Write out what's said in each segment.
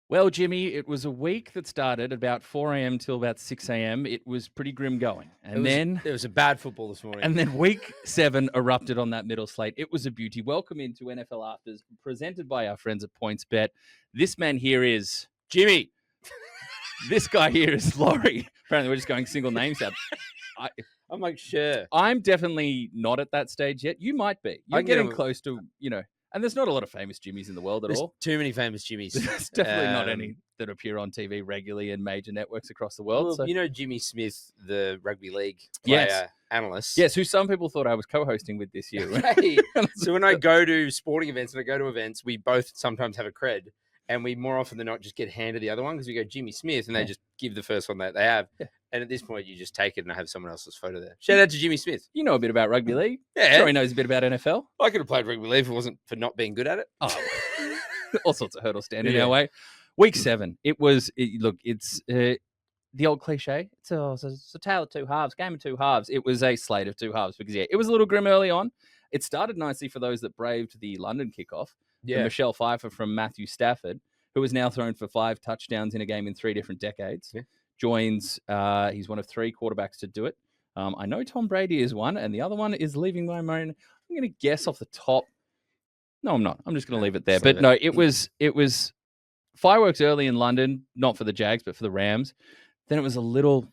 Well, Jimmy, it was a week that started about 4 a.m. till about 6 a.m. It was pretty grim going. There was some bad football this morning. And then week 7 erupted on that middle slate. It was a beauty. Welcome into NFL Afters, presented by our friends at PointsBet. This man here is Jimmy. This guy here is Laurie. Apparently, we're just going single names out. I'm like, sure. I'm definitely not at that stage yet. You might be. You're getting close to, and there's not a lot of famous Jimmys in the world at all. Too many famous Jimmys. There's definitely not any that appear on TV regularly in major networks across the world. Well, so. You know Jimmy Smith, the rugby league player analyst. Yes, who some people thought I was co-hosting with this year. Hey, so when I go to sporting events and I go to events, we both sometimes have a cred. And we more often than not just get handed the other one because we go Jimmy Smith and they just give the first one that they have. Yeah. And at this point, you just take it and I have someone else's photo there. Shout out to Jimmy Smith. You know a bit about rugby league. Yeah. Sure, he knows a bit about NFL. I could have played rugby league if it wasn't for not being good at it. Oh, all sorts of hurdles standing our way. Week 7. It's the old cliche. It's a tale of two halves, game of two halves. It was a slate of two halves because, it was a little grim early on. It started nicely for those that braved the London kickoff. Yeah. Michelle Pfeiffer from Matthew Stafford, who has now thrown for 5 touchdowns in a game in 3 different decades, joins. He's one of 3 quarterbacks to do it. I know Tom Brady is one, and the other one is leaving my own. I'm going to guess off the top. No, I'm not. I'm just going to leave it there. But no, it was fireworks early in London, not for the Jags, but for the Rams. Then it was a little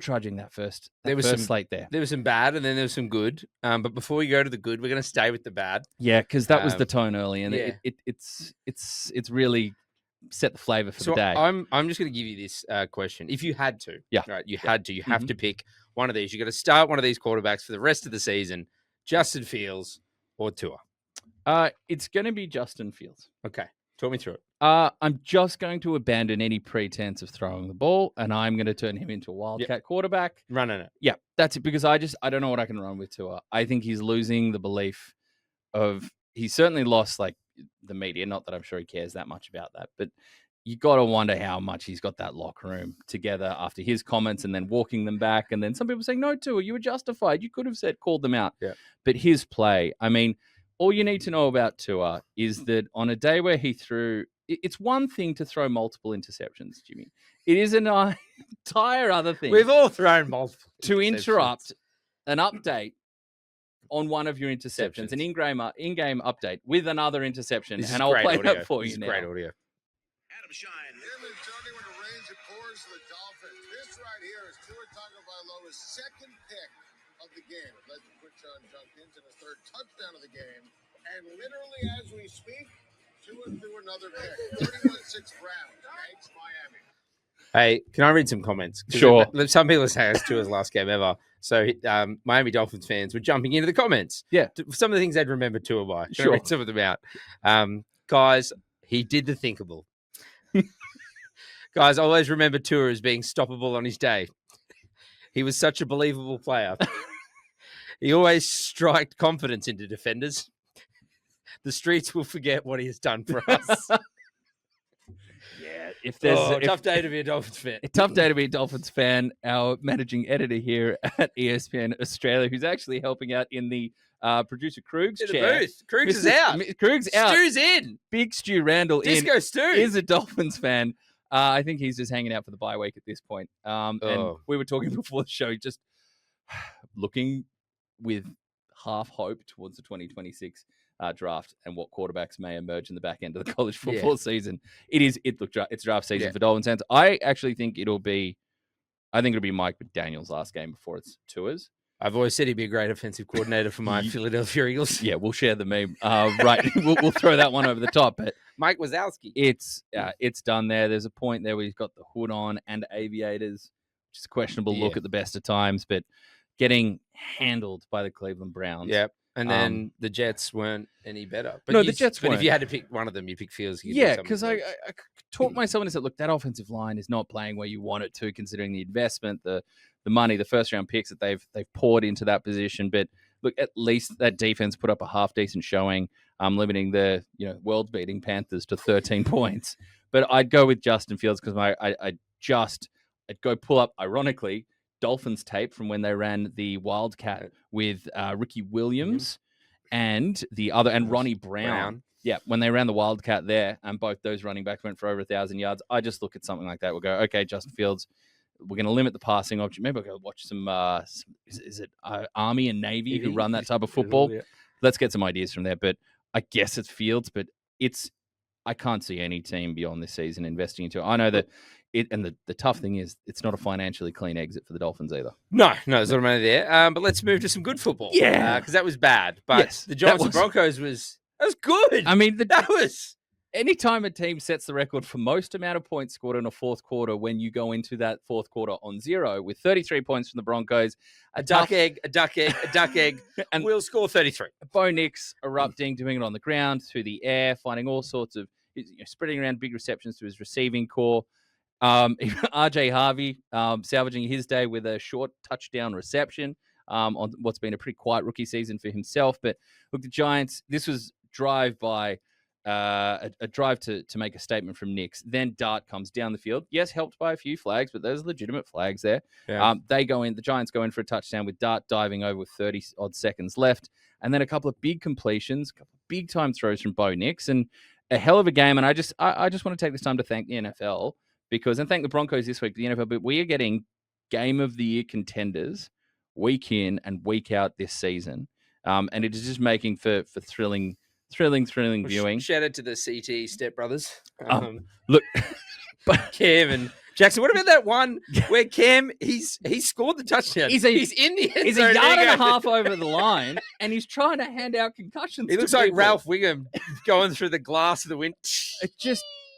trudging that first slate there. There was some bad and then there was some good. But before we go to the good, we're going to stay with the bad. Yeah, because that was the tone early, and it's really set the flavor for the day. I'm just going to give you this question. If you had to, you have to pick one of these. You got to start one of these quarterbacks for the rest of the season. Justin Fields or Tua. It's going to be Justin Fields. Okay, talk me through it. I'm just going to abandon any pretense of throwing the ball, and I'm going to turn him into a wildcat quarterback. Running it. Yeah, that's it, because I don't know what I can run with Tua. I think he's losing the belief of – he's certainly lost, the media. Not that I'm sure he cares that much about that, but you got to wonder how much he's got that locker room together after his comments and then walking them back. And then some people saying, no, Tua, you were justified. You could have called them out. Yeah. But his play, I mean – all you need to know about Tua is that on a day where he threw, it's one thing to throw multiple interceptions, Jimmy. It is an entire other thing. We've all thrown multiple to interrupt an update on one of your interceptions, an in-game update with another interception. And I'll play that for you now. Great audio. Adam Shine. Tony, when it rains, it pours to the Dolphins. This right here is Tua Tagovailoa's second pick of the game. Led to Quinshon Judkins in his 3rd touchdown of the game. And literally as we speak, Tua threw another pick. 31-6 Browns. Thanks, Miami. Hey, can I read some comments? Sure. Some people say it's Tua's last game ever. So Miami Dolphins fans were jumping into the comments. Yeah. Some of the things they'd remember Tua by. Sure. Read some of them out. Guys, he did the thinkable. Guys, always remember Tua as being stoppable on his day. He was such a believable player. He always striked confidence into defenders. The streets will forget what he has done for us. Yeah, tough day to be a Dolphins fan. Tough day to be a Dolphins fan. Our managing editor here at ESPN Australia, who's actually helping out in the producer Krug's chair. The booth. Krug's is out. Krug's out. Stew's in. Big Stu Randall Disco Stu is a Dolphins fan. I think he's just hanging out for the bye week at this point. And we were talking before the show, just looking with half hope towards the 2026 draft and what quarterbacks may emerge in the back end of the college football season. It's draft season for Dolphins fans. I actually think it'll be Mike McDaniel's last game before it's Tua's. I've always said he'd be a great offensive coordinator for my Philadelphia Eagles. Yeah, we'll share the meme. Right, we'll throw that one over the top. But Mike Wazowski. It's done there. There's a point there where he's got the hood on and aviators, which is a questionable look at the best of times, but getting handled by the Cleveland Browns. Yep. And then the Jets weren't any better. But no, the Jets weren't. But if you had to pick one of them, you pick Fields. Yeah, because I talked myself and said, look, that offensive line is not playing where you want it to, considering the investment, the money, the first-round picks that they've poured into that position. But look, at least that defense put up a half-decent showing, limiting the world-beating Panthers to 13 points. But I'd go with Justin Fields because I'd go pull up, ironically, Dolphins tape from when they ran the Wildcat with Ricky Williams and Ronnie Brown. Yeah, when they ran the Wildcat there, and both those running backs went for over 1,000 yards, I just look at something like that. We'll go, okay, Justin Fields, we're going to limit the passing option. Maybe I'll go watch some, is it Army and Navy who run that type of football? Yeah. Let's get some ideas from there. But I guess it's Fields, but I can't see any team beyond this season investing into it. I know that the tough thing is it's not a financially clean exit for the Dolphins either. No, there's not money there. But let's move to some good football. Yeah. Because that was bad. But Yes, the Giants and Broncos was good. I mean, that was... Anytime a team sets the record for most amount of points scored in a fourth quarter when you go into that fourth quarter on 0 with 33 points from the Broncos, a duck egg, and we'll score 33. Bo Nix erupting, doing it on the ground, through the air, finding all sorts of, spreading around big receptions to his receiving core. RJ Harvey salvaging his day with a short touchdown reception on what's been a pretty quiet rookie season for himself. But look, the Giants, this was drive by a drive to make a statement from Nix. Then Dart comes down the field. Yes, helped by a few flags, but there's legitimate flags there. Yeah. The Giants go in for a touchdown with Dart diving over with 30-odd seconds left. And then a couple of big completions, a couple of big-time throws from Bo Nix, and a hell of a game. And I just want to take this time to thank the NFL and thank the Broncos this week, the NFL, but we are getting Game of the Year contenders week in and week out this season. And it is just making for thrilling viewing. Shout out to the CT stepbrothers. Look, but Cam and Jackson. What about that one where Cam he scored the touchdown? He's in the end He's zone. a yard and a half over the line, and he's trying to hand out concussions. He looks to like people. Ralph Wiggum going through the glass of the wind.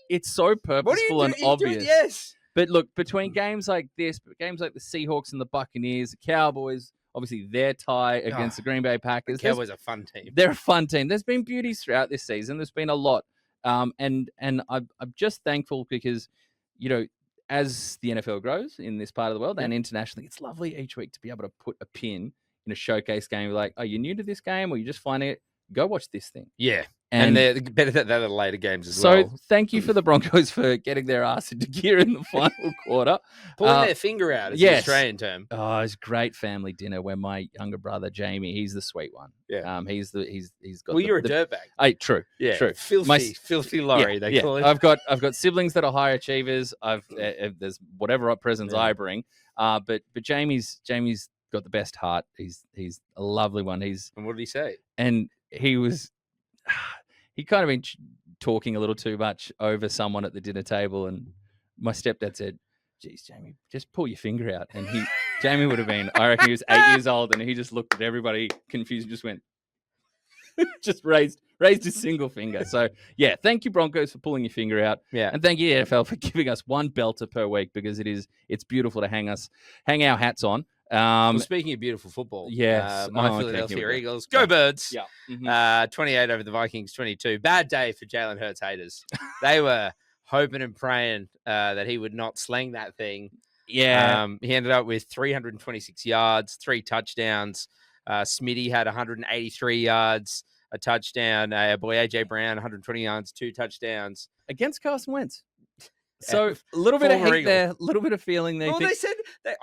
It's so purposeful and obvious. Yes. But look, between games like this, games like the Seahawks and the Buccaneers, the Cowboys, obviously their tie against the Green Bay Packers. The Cowboys are a fun team. They're a fun team. There's been beauties throughout this season. There's been a lot. And I'm just thankful because, as the NFL grows in this part of the world and internationally, it's lovely each week to be able to put a pin in a showcase game. Like, are you new to this game or you just finding it? Go watch this thing. Yeah. And they're better than the later games as well. So thank you for the Broncos for getting their ass into gear in the final quarter. Pulling their finger out is the Australian term. Oh, it's great family dinner where my younger brother, Jamie, he's the sweet one. Yeah. He's got Well, you're a dirtbag. True. Yeah. True. Filthy Laurie, they call it. I've got siblings that are high achievers. There's whatever presents I bring. But Jamie's got the best heart. He's a lovely one. And what did he say? And he kind of been talking a little too much over someone at the dinner table, and my stepdad said, "Geez, Jamie, just pull your finger out." And Jamie would have been, I reckon he was 8 years old, and he just looked at everybody confused and just went, just raised his single finger. So yeah, thank you Broncos for pulling your finger out. Yeah, and thank you NFL for giving us one belter per week because it's beautiful to hang our hats on. Well, speaking of beautiful football, yes, my Philadelphia Eagles, go Birds! Yeah, mm-hmm. 28 over the Vikings, 22. Bad day for Jalen Hurts haters. They were hoping and praying that he would not sling that thing. Yeah, he ended up with 326 yards, 3 touchdowns. Smitty had 183 yards, a touchdown. Boy AJ Brown 120 yards, 2 touchdowns against Carson Wentz. So a little bit of hate there, a little bit of feeling there. Well, they said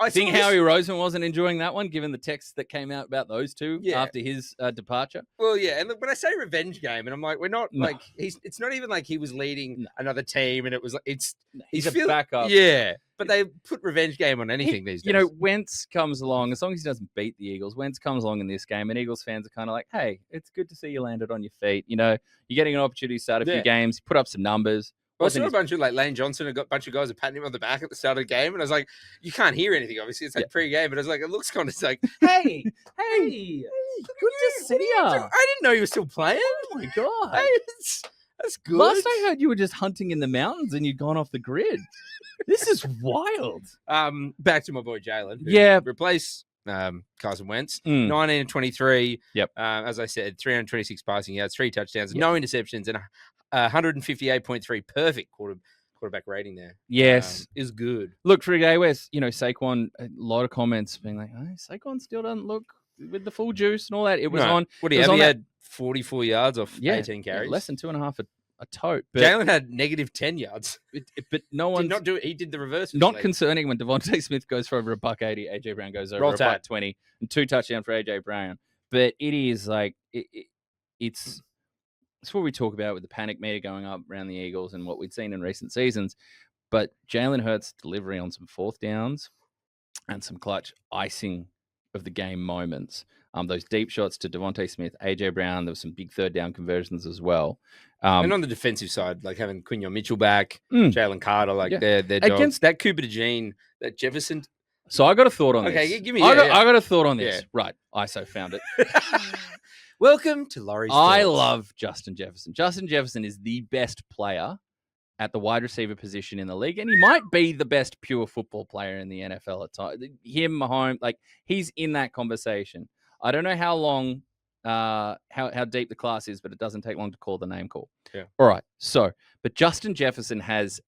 I think Howie Roseman wasn't enjoying that one, given the text that came out about those two after his departure. Well, yeah, and when I say revenge game, and I'm like, we're not like it's not even like he was leading another team, and it was like he's a backup. Yeah, but they put revenge game on anything these days. Wentz comes along as long as he doesn't beat the Eagles. Wentz comes along in this game, and Eagles fans are kind of like, hey, it's good to see you landed on your feet. You're getting an opportunity to start a few games, put up some numbers. I saw a bunch of Lane Johnson and got a bunch of guys are patting him on the back at the start of the game, and I was like, you can't hear anything. Obviously, it's like pre-game, but I was like, it looks kind of like, hey, good to see you. I didn't know you were still playing. Oh my god, hey, that's good. Last I heard, you were just hunting in the mountains and you'd gone off the grid. This is wild. Back to my boy Jalen. Replace Carson Wentz, 19 and 23. Yep. As I said, 326 passing yards, 3 touchdowns, no interceptions, and 158.3 perfect quarterback rating there. Yes. Is good. Look, for a guy where, Saquon, a lot of comments being like, Saquon still doesn't look with the full juice and all that. It was on. What do you have? He had 44 yards off 18 carries. Less than 2.5 a tote. But Jalen had negative 10 yards. But no one did not do it. He did the reverse. Not concerning when Devontae Smith goes for over $180, AJ Brown goes over $120, and 2 touchdowns for AJ Brown. But it is like it's it's what we talk about with the panic meter going up around the Eagles and what we'd seen in recent seasons. But Jalen Hurts' delivery on some fourth downs and some clutch icing of the game moments. Those deep shots to Devontae Smith, AJ Brown. There was some big third down conversions as well. And on the defensive side, like having Quinion Mitchell back, Jalen Carter, like they're dogs. Against that Cooper DeJean, that Jefferson. So I got a thought on this. Okay, give me. I got a thought on this. Yeah. Right, ISO found it. Welcome to Laurie's. I Thoughts. love Justin Jefferson. Justin Jefferson is the best player at the wide receiver position in the league, and he might be the best pure football player in the NFL at times. Him, Mahomes, like he's in that conversation. I don't know how long, how deep the class is, but it doesn't take long to call the name call. Yeah. All right. So, but Justin Jefferson has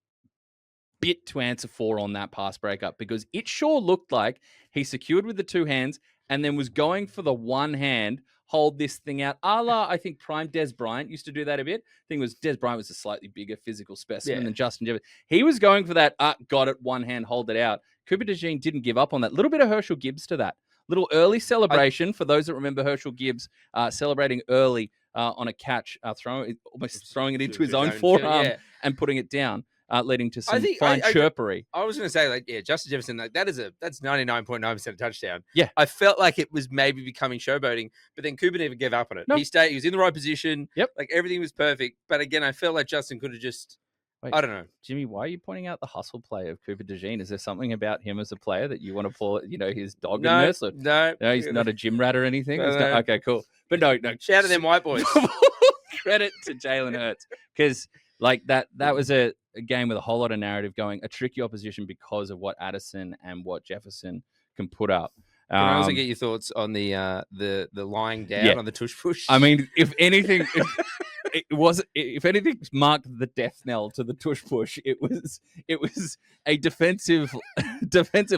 bit to answer for on that pass breakup because it sure looked like he secured with the two hands and then was going for the one hand, hold this thing out. A la, I think, prime Des Bryant used to do that a bit. The thing was, Des Bryant was a slightly bigger physical specimen than Justin Jefferson. He was going for that, got it, one hand, hold it out. Cooper DeJean didn't give up on that. Little bit of Herschel Gibbs to that. Little early celebration for those that remember Herschel Gibbs celebrating early on a catch, almost throwing it into his own forearm and putting it down. Leading to some fine chirpery. I was going to say, Justin Jefferson, that's 99.9% a touchdown. Yeah, I felt like it was maybe becoming showboating, but then Cooper never gave up on it. No. He stayed. He was in the right position. Yep, like everything was perfect. But again, I felt like Justin could have just. Wait, I don't know, Jimmy. Why are you pointing out the hustle play of Cooper DeJean? Is there something about him as a player that you want to pull? His doggedness? No, he's not a gym rat or anything. No. Okay, cool. But no. Shout at them white boys. Credit to Jalen Hurts because that was a game with a whole lot of narrative going, a tricky opposition because of what Addison and what Jefferson can put up. Can I also get your thoughts on the lying down on the tush push? I mean, if anything, if anything marked the death knell to the tush push, it was a defensive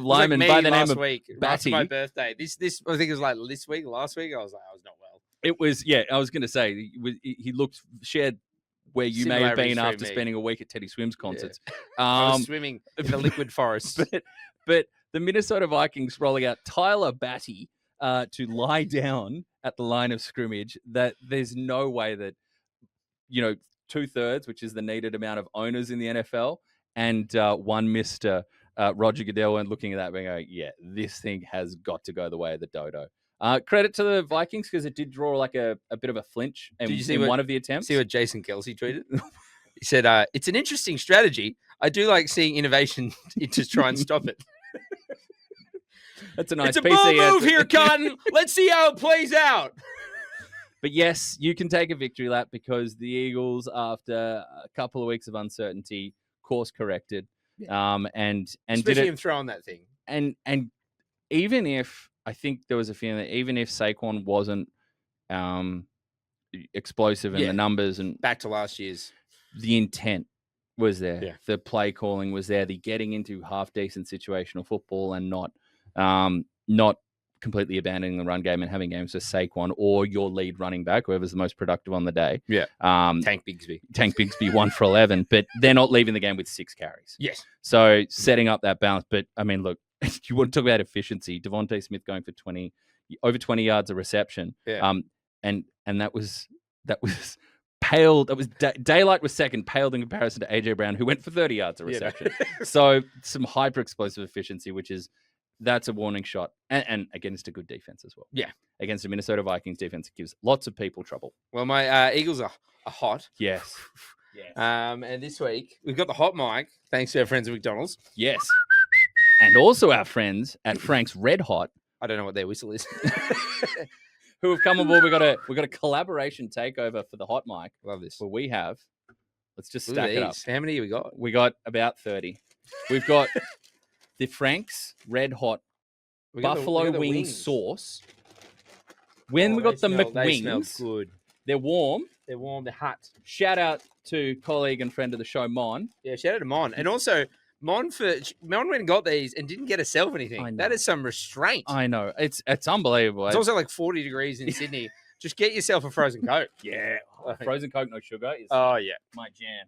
lineman by the name of Batty. My birthday. This I think it was like this week, last week. I was not well. It was I was going to say he looked shared where you may have been after spending a week at Teddy Swims concerts. Yeah. I was swimming in the liquid forest. But the Minnesota Vikings rolling out Tyler Batty to lie down at the line of scrimmage, that there's no way that, 2/3, which is the needed amount of owners in the NFL, and one Mr. Roger Goodell went looking at that being like, yeah, this thing has got to go the way of the dodo. Credit to the Vikings because it did draw like a bit of a flinch in one of the attempts. See what Jason Kelsey tweeted? He said, it's an interesting strategy. I do like seeing innovation to try and stop it. That's a nice It's a bold move here, Cotton. Let's see how it plays out. But yes, you can take a victory lap because the Eagles, after a couple of weeks of uncertainty, course corrected. And especially did it, him throwing that thing. And even if I think there was a feeling that even if Saquon wasn't explosive in the numbers and back to last year's, the intent was there. Yeah. The play calling was there. The getting into half decent situational football and not completely abandoning the run game and having games with Saquon or your lead running back, whoever's the most productive on the day. Yeah. Tank Bigsby 1 for 11, but they're not leaving the game with 6 carries. Yes. So setting up that balance. But I mean, look, you want to talk about efficiency. Devontae Smith going for over 20 yards of reception. Yeah. And that was paled. That was daylight was second, paled in comparison to AJ Brown, who went for 30 yards of reception. So some hyper explosive efficiency, that's a warning shot. And against a good defense as well. Yeah. Against the Minnesota Vikings defense, it gives lots of people trouble. Well, my Eagles are hot. Yes. And this week we've got the hot mic, thanks to our friends at McDonald's. Yes. And also our friends at Frank's Red Hot. I don't know what their whistle is. Who have come aboard. We've got a collaboration takeover for the hot mic. Love this. Where we have, let's just stack it up. How many have we got? We got about 30. We've got the Frank's Red Hot buffalo wing sauce. We got the McWings. They smell good. They're warm. They're hot. Shout out to colleague and friend of the show, Mon. Yeah, shout out to Mon. And also, Mon went and got these and didn't get herself anything. That is some restraint. I know. It's unbelievable. It's also like 40 degrees in Sydney. Just get yourself a frozen Coke. Yeah. Frozen Coke, no sugar. Is my jam.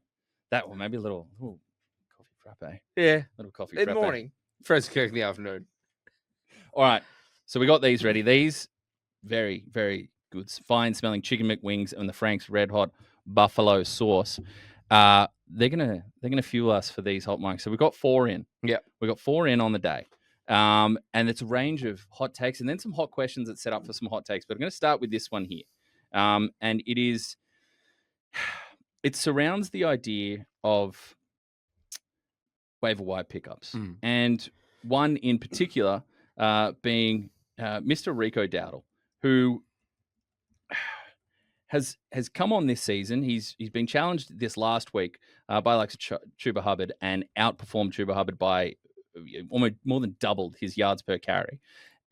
That one, maybe a little coffee frappe. Yeah. Little coffee in frappe. the morning. Frozen Coke in the afternoon. All right. So we got these ready. These very, very good, fine smelling chicken McWings and the Frank's Red Hot buffalo sauce. They're gonna fuel us for these hot mics. So we've got 4 in. Yeah, we got 4 in on the day. And it's a range of hot takes and then some hot questions that set up for some hot takes. But I'm going to start with this one here. And it surrounds the idea of waiver wire pickups. And one in particular being Mr. Rico Dowdle, who has come on this season. He's been challenged this last week by like Chuba Hubbard and outperformed Chuba Hubbard by almost more than doubled his yards per carry,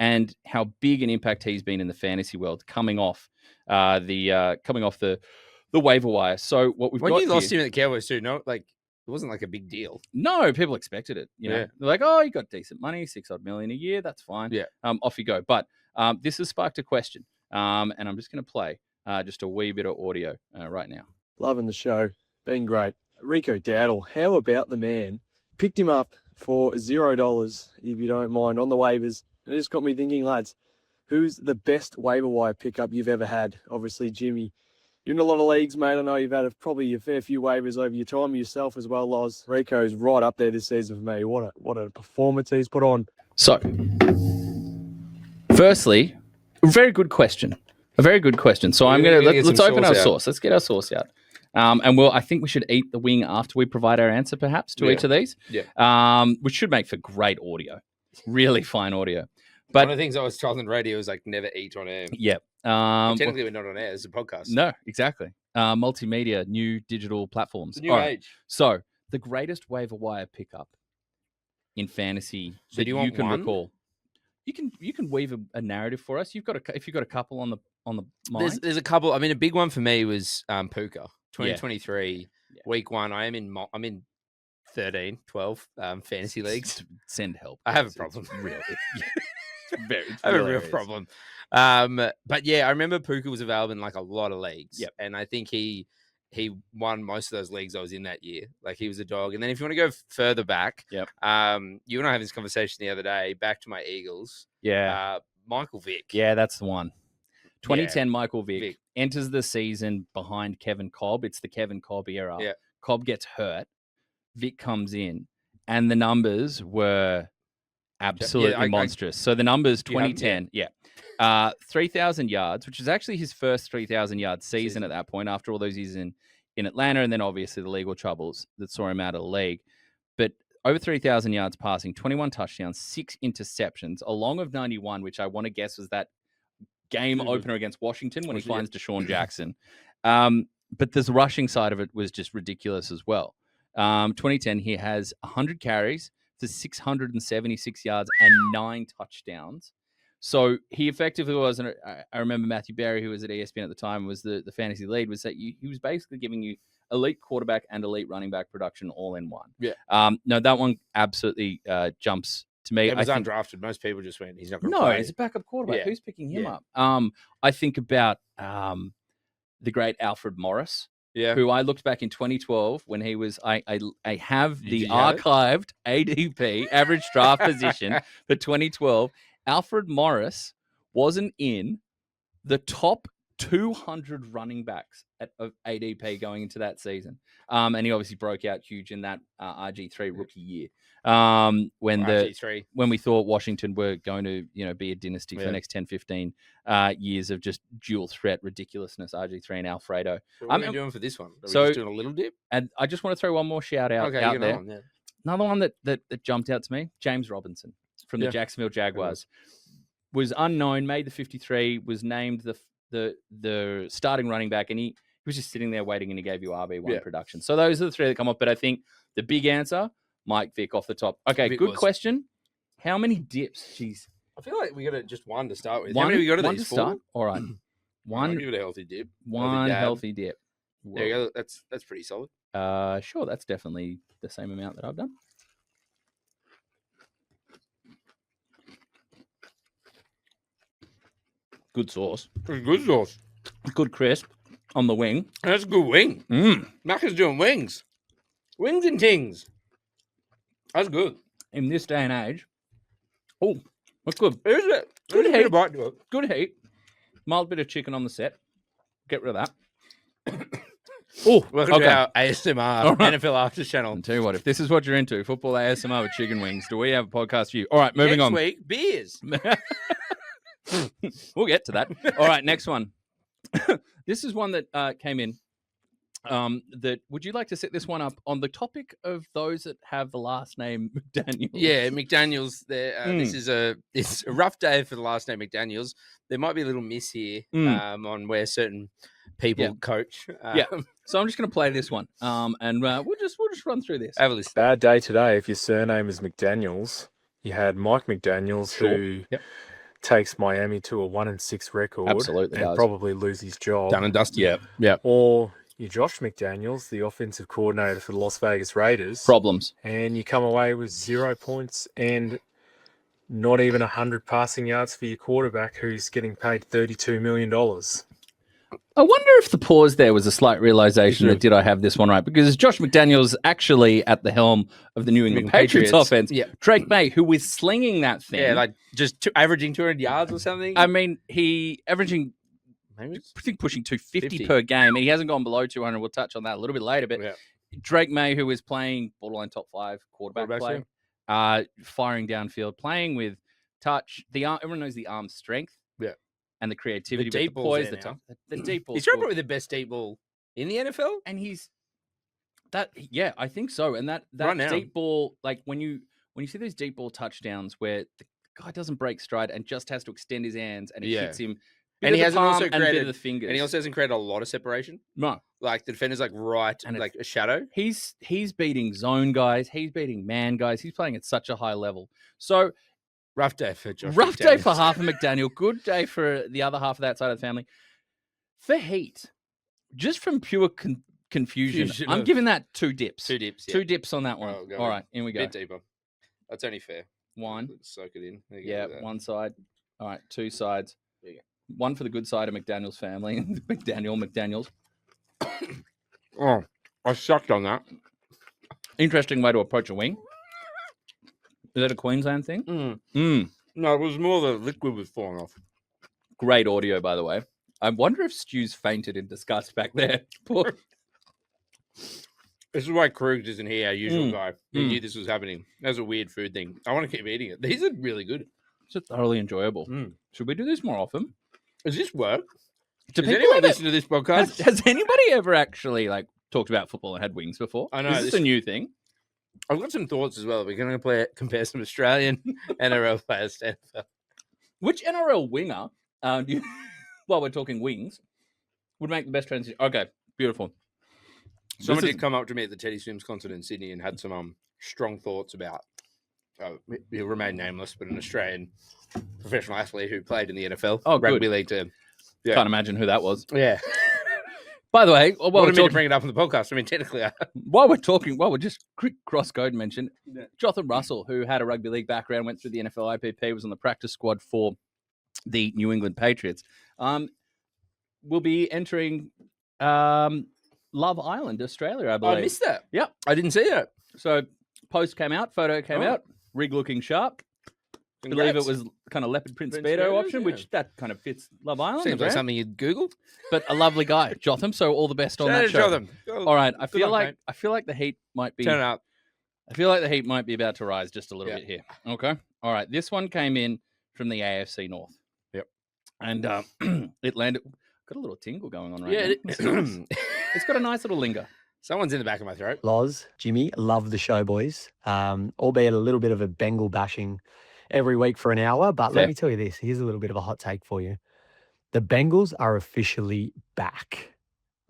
and how big an impact he's been in the fantasy world coming off the waiver wire. So what we've when got you lost here, him at the Cowboys too, no, like it wasn't like a big deal. No, people expected it. You know, Yeah. they're like, oh, you got decent money, $6 million a year, that's fine. Yeah. Off you go. But this has sparked a question, and I'm just going to play just a wee bit of audio right now. Loving the show. Been great. Rico Dowdle, how about the man? Picked him up for $0, if you don't mind, on the waivers. And it just got me thinking, lads, who's the best waiver wire pickup you've ever had? Obviously, Jimmy, you're in a lot of leagues, mate. I know you've had probably a fair few waivers over your time yourself as well, Loz. Rico's right up there this season for me. What a performance he's put on. So, firstly, a very good question. A very good question. So let's open our sauce. Let's get our sauce out. And I think we should eat the wing after we provide our answer, perhaps, to each of these. Yeah. Which should make for great audio. Really fine audio. But one of the things I was told on the radio is like never eat on air. Yeah. Technically, we're not on air. It's a podcast. No, exactly. Multimedia, new digital platforms. It's a new age. So the greatest waiver wire pickup in fantasy that you can recall. You can weave a narrative for us. If you've got a couple on the mind. There's a couple. I mean, a big one for me was Puka 2023 week 1. I'm in 13, 12 fantasy leagues. Send help. I have a problem. Really. I have a real problem. But yeah, I remember Puka was available in like a lot of leagues. Yep. And I think he won most of those leagues I was in that year. Like he was a dog. And then if you want to go further back, you and I had this conversation the other day, back to my Eagles. Yeah. Michael Vick. Yeah, that's the one. 2010 Michael Vick enters the season behind Kevin Kolb. It's the Kevin Kolb era. Yeah. Kolb gets hurt. Vick comes in, and the numbers were absolutely monstrous. So the numbers 2010, 3,000 yards, which is actually his first 3,000 yard season at that point after all those years in Atlanta, and then obviously the legal troubles that saw him out of the league. But over 3,000 yards passing, 21 touchdowns, 6 interceptions, a long of 91, which I want to guess was that game opener against Washington when he finds Deshaun Jackson. But this rushing side of it was just ridiculous as well. 2010, he has 100 carries for 676 yards and 9 touchdowns. So he effectively was, and I remember Matthew Berry, who was at ESPN at the time, was the fantasy lead, was that he was basically giving you elite quarterback and elite running back production all in one. Yeah. No, that one absolutely jumps to me. It was undrafted. Most people just went, he's not going to play. play. He's a backup quarterback. Yeah. Who's picking him up? I think about the great Alfred Morris. Yeah. Who I looked back in 2012 when he was, I have the archived ADP, average draft position for 2012. Alfred Morris wasn't in the top 200 running backs of ADP going into that season. And he obviously broke out huge in that RG3 rookie year. When we thought Washington were going to, be a dynasty for the next 10, 15 years of just dual threat ridiculousness, RG3 and Alfredo. So what are we doing for this one? Are we just doing a little dip? And I just want to throw one more shout out there. Another one that jumped out to me, James Robinson from the Jacksonville Jaguars. Was unknown, made the 53, was named the starting running back, and he was just sitting there waiting, and he gave you RB1 production. So those are the 3 that come up. But I think the big answer, Mike Vick off the top. Okay, good question. How many dips? Jeez. I feel like we got just one to start with. How many we got to one these? To start? All right. One. Give it a healthy dip. One healthy dip. There you go. That's pretty solid. Sure. That's definitely the same amount that I've done. Good sauce. Good sauce. Good crisp on the wing. That's a good wing. Mac is doing wings. Wings and tings. That's good. In this day and age. Oh, that's good. Is it? Good heat. A bite to it. Good heat. Mild bit of chicken on the set. Get rid of that. Oh, Welcome okay. to our ASMR All right. NFL After Channel. I'll tell you what, if this is what you're into, football ASMR with chicken wings, do we have a podcast for you? All right, moving on. Next week, beers. We'll get to that. All right, next one. This is one that came in. That would you like to set this one up on the topic of those that have the last name McDaniels? Yeah, McDaniels. It's a rough day for the last name McDaniels. There might be a little miss here on where certain people coach. So I'm just going to play this one, and we'll just run through this. Have a listen. Bad day today if your surname is McDaniels. You had Mike McDaniels, who takes Miami to a 1-6 record, Absolutely and does. probably lose his job. Done and dusted. Yeah. Or you're Josh McDaniels, the offensive coordinator for the Las Vegas Raiders, Problems. and you come away with 0 points and not even 100 passing yards for your quarterback, who's getting paid $32 million. I wonder if the pause there was a slight realization that did I have this one right? Because Josh McDaniels actually at the helm of the New England Patriots offense. Yeah. Drake May, who was slinging that thing. Yeah, like just averaging 200 yards or something. I mean, he averaging, I think, pushing 250 per game. He hasn't gone below 200. We'll touch on that a little bit later. But Drake May, who is playing borderline top 5 quarterback play, firing downfield, playing with touch. The arm, everyone knows the arm strength. Yeah. And the creativity, The deep but the ball's poise, there now. the deep ball. He's probably the best deep ball in the NFL. And he's that. Yeah, I think so. And that Right now. deep ball, like when you see those deep ball touchdowns where the guy doesn't break stride and just has to extend his hands and it hits him. And he hasn't also and bit created of the fingers. And he also hasn't created a lot of separation. No. Like the defender's like right And like a shadow. He's beating zone guys. He's beating man guys. He's playing at such a high level. So Rough day for Josh. rough day for half of McDaniel. Good day for the other half of that side of the family. For Heat, just from pure confusion, I'm giving that 2 dips. 2 dips. Yeah. 2 dips on that one. Oh, go All on. right, in we go. Bit deeper. That's only fair. 1. Soak it in. There you Yeah, go with that. 1 side. All right, 2 sides. There you go. 1 for the good side of McDaniel's family. McDaniels. Oh, I sucked on that. Interesting way to approach a wing. Is that a Queensland thing? No, it was more the liquid was falling off. Great audio, by the way. I wonder if Stu's fainted in disgust back there. Poor. This is why Krugs isn't here, our usual guy. He knew this was happening. That's a weird food thing. I want to keep eating it. These are really good. It's thoroughly enjoyable. Should we do this more often? Does this work? Do Does people anyone ever- listen to this podcast? Has anybody ever actually talked about football and had wings before? I know, Is this a new thing? I've got some thoughts as well. We're going to compare some Australian NRL players to NFL. Which NRL winger, while we're talking wings, would make the best transition? Okay, beautiful. Someone This did come up to me at the Teddy Swims concert in Sydney and had some strong thoughts about, he'll remain nameless, but an Australian professional athlete who played in the NFL. Oh, rugby good. league term. Can't imagine who that was. Yeah. By the way, while Wanted me to bring it up on the podcast. I mean, technically, while we're just quick cross-code mention, Jotham Russell, who had a rugby league background, went through the NFL IPP, was on the practice squad for the New England Patriots, will be entering Love Island, Australia, I believe. I missed that. Yep. I didn't see that. So post came out, photo came out, rig looking sharp. I believe it was kind of leopard print speedo option, which that kind of fits Love Island. Seems like something you'd Google. But a lovely guy, Jotham. So all the best on Shout that out show. Jotham. All right, I Good feel luck, like mate. I feel like the Heat might be. Turn up. I feel like the Heat might be about to rise just a little Yeah. bit here. Okay. All right. This one came in from the AFC North. Yep. And it landed. Got a little tingle going on right Yeah, now. It's nice. It's got a nice little linger. Someone's in the back of my throat. Loz, Jimmy, love the show, boys. Albeit a little bit of a Bengal bashing every week for an hour. But Fair. let me tell you this. Here's a little bit of a hot take for you. The Bengals are officially back.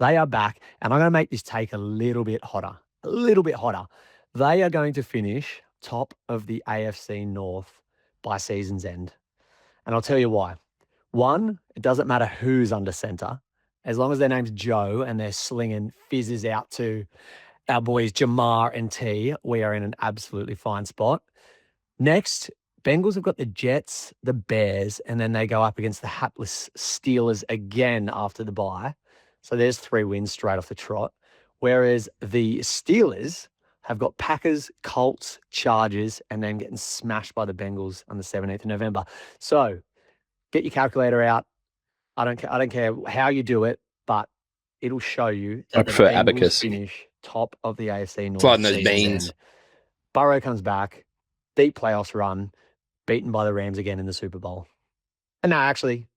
They are back. And I'm going to make this take a little bit hotter. A little bit hotter. They are going to finish top of the AFC North by season's end. And I'll tell you why. One, it doesn't matter who's under center. As long as their name's Joe and they're slinging fizzes out to our boys Jamar and T, we are in an absolutely fine spot. Next, Bengals have got the Jets, the Bears, and then they go up against the hapless Steelers again after the bye. So there's 3 wins straight off the trot. Whereas the Steelers have got Packers, Colts, Chargers, and then getting smashed by the Bengals on the 17th of November. So get your calculator out. I don't care how you do it, but it'll show you I that the prefer Bengals abacus. finish top of the AFC North. Flooding those season beans. end. Burrow comes back, deep playoffs run, beaten by the Rams again in the Super Bowl. And now, actually,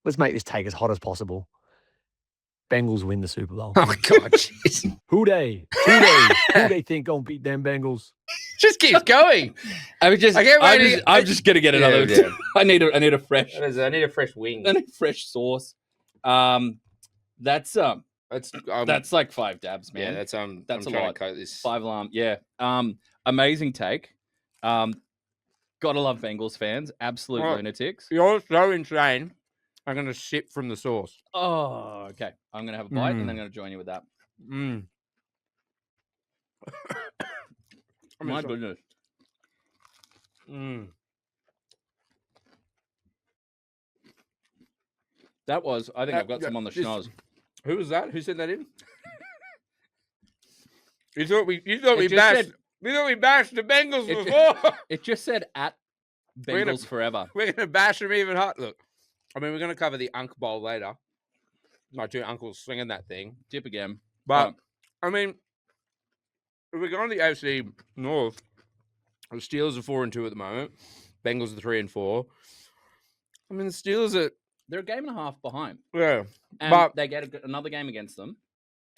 let's make this take as hot as possible. Bengals win the Super Bowl. Oh, God. Jeez. Who they think gonna beat them Bengals? Just keeps going. I'm just gonna get another. Yeah. I need a fresh. I need a fresh wing. I need fresh sauce. That's like 5 dabs, man. Yeah, that's I'm a trying lot. To coat this. 5 alarm. Yeah. Amazing take. Gotta love Bengals fans. Absolute lunatics. You're so insane. I'm gonna sip from the sauce. Oh, okay. I'm gonna have a bite and then I'm gonna join you with that. My goodness. That was. I think I've got some on the schnoz. Who was that? Who sent that in? You thought we bashed the Bengals before. It just said at Bengals forever. We're gonna bash them even hot. Look, I mean, we're gonna cover the Unk Bowl later. My 2 uncles swinging that thing. Dip again. But I mean, if we're going to the AFC North, the Steelers are 4-2 at the moment. Bengals are 3-4. I mean, the Steelers are. They're a game and a half behind. Yeah, but they get another game against them.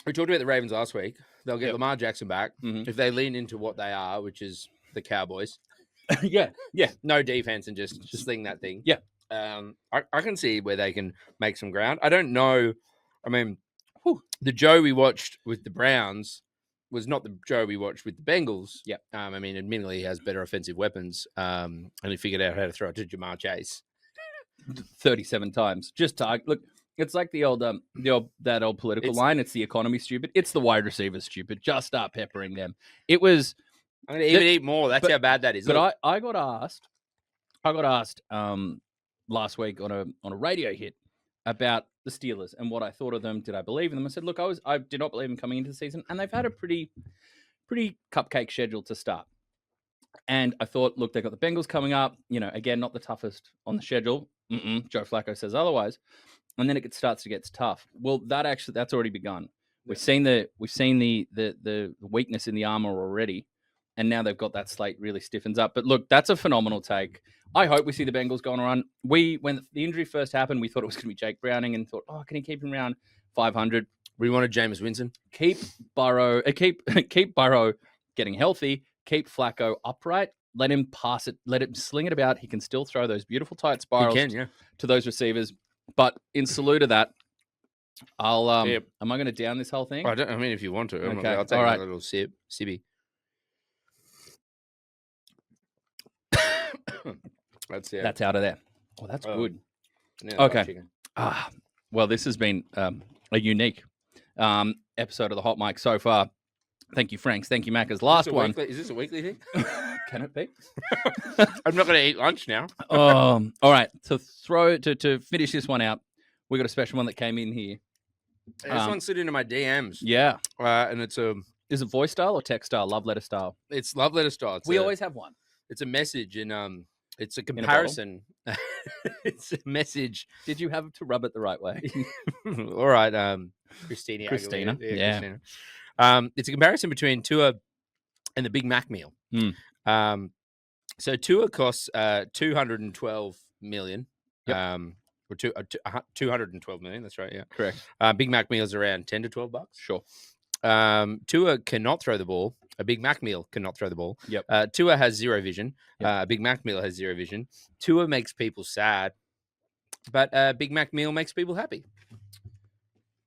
We talked about the Ravens last week. They'll get Lamar Jackson back if they lean into what they are, which is the Cowboys. Yeah. No defense and just sling that thing. Yeah. I can see where they can make some ground. I don't know. I mean, the Joe we watched with the Browns was not the Joe we watched with the Bengals. Yeah. I mean, admittedly, he has better offensive weapons. And he figured out how to throw it to Jamar Chase 37 times. Just look. It's like the old political line. It's the economy stupid. It's the wide receivers stupid. Just start peppering them. It was. I'm gonna even eat more. That's how bad that is. But I got asked. Last week on a radio hit about the Steelers and what I thought of them. Did I believe in them? I said, look, I did not believe in coming into the season, and they've had a pretty cupcake schedule to start. And I thought, look, they've got the Bengals coming up. You know, again, not the toughest on the schedule. Joe Flacco says otherwise. And then it starts to get tough. Well, that's already begun. We've seen the weakness in the armor already, and now they've got that slate really stiffens up. But look, that's a phenomenal take. I hope we see the Bengals go on a run. When the injury first happened, we thought it was going to be Jake Browning, and thought, can he keep him around 500? We wanted Jameis Winston. Keep Burrow getting healthy. Keep Flacco upright. Let him pass it. Let him sling it about. He can still throw those beautiful tight spirals to those receivers. But in salute of that, I'll am I going to down this whole thing? I mean, if you want to, okay. I'll take a little sibby. That's out of there. Oh, that's good. Yeah, okay. Well, this has been a unique episode of the Hot Mic so far. Thank you, Franks. Thank you, Macca's. Last one. Is this a weekly thing? Can it be? I'm not going to eat lunch now. All right. To finish this one out, we got a special one that came in here. This one slid into my DMs. Yeah. And it's Is it voice style or text style? Love letter style. It's love letter style. We always have one. It's a message and it's a comparison. It's a message. Did you have to rub it the right way? All right. Christina. Yeah. Christina. It's a comparison between Tua and the Big Mac meal. So Tua costs $212 million. Yep. Or $212 million. That's right. Yeah, correct. Big Mac meal is around $10 to $12. Sure. Tua cannot throw the ball. A Big Mac meal cannot throw the ball. Yep. Tua has zero vision. Yep. A Big Mac meal has zero vision. Tua makes people sad, but a Big Mac meal makes people happy.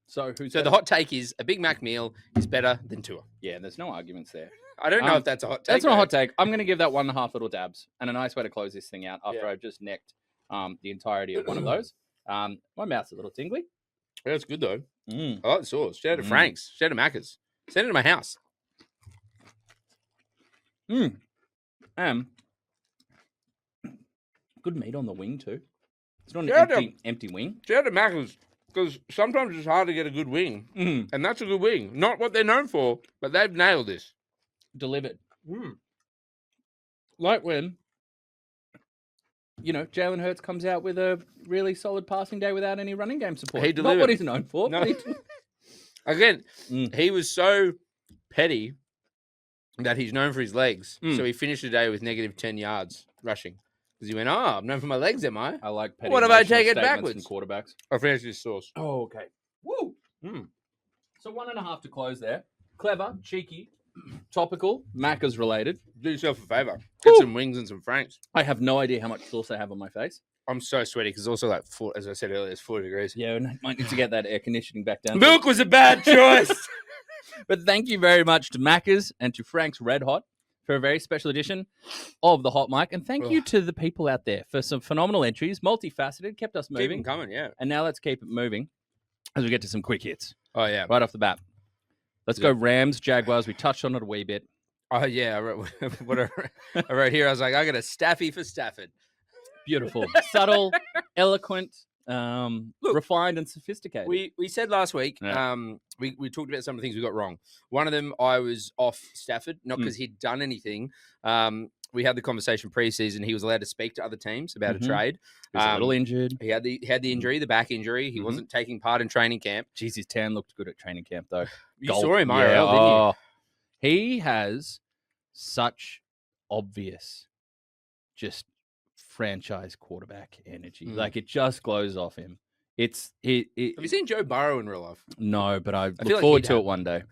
So the hot take is a Big Mac meal is better than Tua. Yeah, there's no arguments there. I don't know if that's a hot take. That's not a hot take. I'm going to give that 1.5 little dabs, and a nice way to close this thing out after I've just necked the entirety of one of those. My mouth's a little tingly. Yeah, it's good though. I like the sauce. Shout out to Frank's. Shout out to Macca's. Send it to my house. Good meat on the wing too. It's not an empty wing. Shout out to Macca's, because sometimes it's hard to get a good wing, and that's a good wing. Not what they're known for, but they've nailed this. Delivered. Like when, Jalen Hurts comes out with a really solid passing day without any running game support. He delivered. Not what he's known for. No. Again, Mm. he was so petty that he's known for his legs. Mm. So he finished the day with negative 10 yards rushing. Because he went, I'm known for my legs, am I? I like petty What if I emotional take it statements backwards? from quarterbacks. I finished his sauce. Oh, okay. Woo! Mm. So 1.5 to close there. Clever, cheeky, topical, Macca's related. Do yourself a favour. Get Woo! some wings and some franks. I have no idea how much sauce I have on my face. I'm so sweaty because also like, as I said earlier, it's 40 degrees. Yeah, and I might need to get that air conditioning back down. Milk was a bad choice. But thank you very much to Macca's and to Frank's Red Hot for a very special edition of the Hot Mic. And thank you to the people out there for some phenomenal entries, multifaceted, kept us Keep moving. them coming, yeah. And now let's keep it moving as we get to some quick hits Oh, yeah. right off the bat. Let's go Rams, Jaguars. We touched on it a wee bit. Oh, yeah. I wrote, I wrote here, I was like, I got a Staffy for Stafford. Beautiful, subtle, eloquent, refined, and sophisticated. We said last week, Yeah. we talked about some of the things we got wrong. One of them, I was off Stafford, not because he'd done anything. We had the conversation preseason. He was allowed to speak to other teams about a trade. He was a little injured. He had the injury, the back injury. He wasn't taking part in training camp. Jeez, his tan looked good at training camp, though. You saw him, IRL, didn't you? He has such obvious, just franchise quarterback energy. Like, it just glows off him. Have you seen Joe Burrow in real life? No, but I feel look like forward he'd to have. it one day.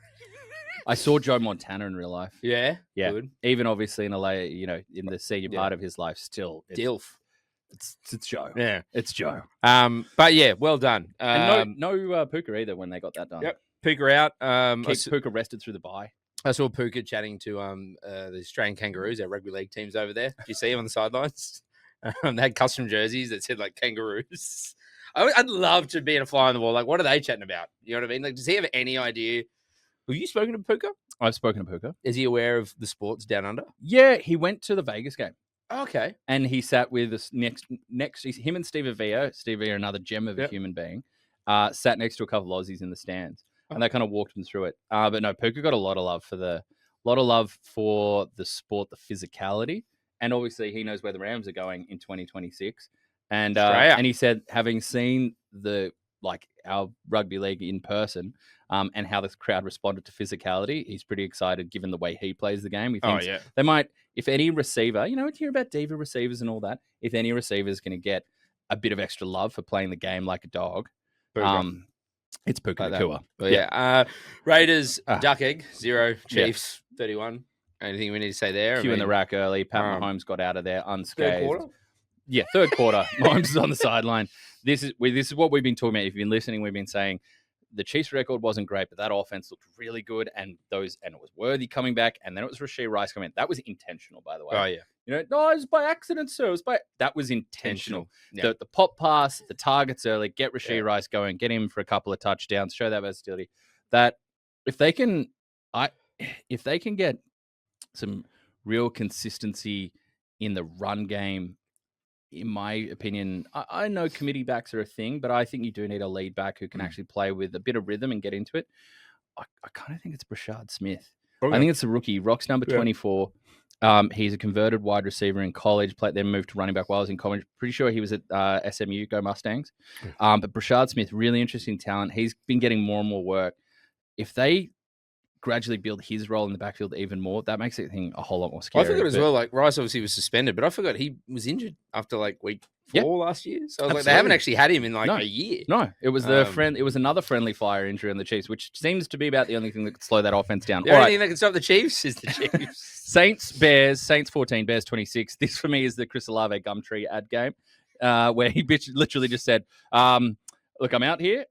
I saw Joe Montana in real life. Yeah, Yeah. good. Even obviously in in the senior part of his life, still. Dilf. It's Joe. Yeah, It's Joe. but yeah, well done. And no Puka either when they got that done. Yep. Puka out. Keep Puka rested through the bye. I saw Puka chatting to the Australian Kangaroos, our rugby league teams over there. Did you see him on the sidelines? They had custom jerseys that said like Kangaroos. I'd love to be in a fly on the wall. Like, what are they chatting about? You know what I mean? Like, does he have any idea? Have you spoken to Puka? I've spoken to Puka. Is he aware of the sports down under? Yeah, he went to the Vegas game. Okay. And he sat with us next him and Steve Avia. Steve Avia, another gem of a human being, sat next to a couple of Aussies in the stands. And they kind of walked him through it. But no, Puka got a lot of love for the sport, the physicality. And obviously he knows where the Rams are going in 2026. And he said, having seen our rugby league in person, and how the crowd responded to physicality, he's pretty excited given the way he plays the game. He thinks they might, if any receiver, we hear about diva receivers and all that, if any receiver is going to get a bit of extra love for playing the game like a dog, it's Puka Nacua. Yeah. Raiders, duck egg, 0. Chiefs, 31. Anything we need to say there? Q in the rack early. Pat Mahomes got out of there unscathed. Third quarter? Yeah, third quarter. Mahomes is on the sideline. This is what we've been talking about. If you've been listening, we've been saying the Chiefs' record wasn't great, but that offense looked really good, and it was Worthy coming back, and then it was Rashee Rice coming in. That was intentional, by the way. Oh, yeah. No, it was by accident, sir. That was intentional. Yeah. The pop pass, the targets early, get Rashee Rice going, get him for a couple of touchdowns, show that versatility. That if they can get some real consistency in the run game, in my opinion, I know committee backs are a thing, but I think you do need a lead back who can actually play with a bit of rhythm and get into it. I kind of think it's Brashard Smith. I think it's a rookie. Rock's number 24. He's a converted wide receiver in college, then moved to running back while I was in college. Pretty sure he was at SMU, Go Mustangs. But Brashard Smith, really interesting talent. He's been getting more and more work. If they gradually build his role in the backfield even more, that makes it a whole lot more scary. I forgot as well, Rice obviously was suspended, but I forgot he was injured after week 4 last year. So I was they haven't actually had him in a year. No, it was it was another friendly fire injury on the Chiefs, which seems to be about the only thing that could slow that offense down. The only thing that can stop the Chiefs is the Chiefs. Saints 14, Bears 26. This for me is the Chris Olave Gumtree ad game, where he literally just said, look, I'm out here.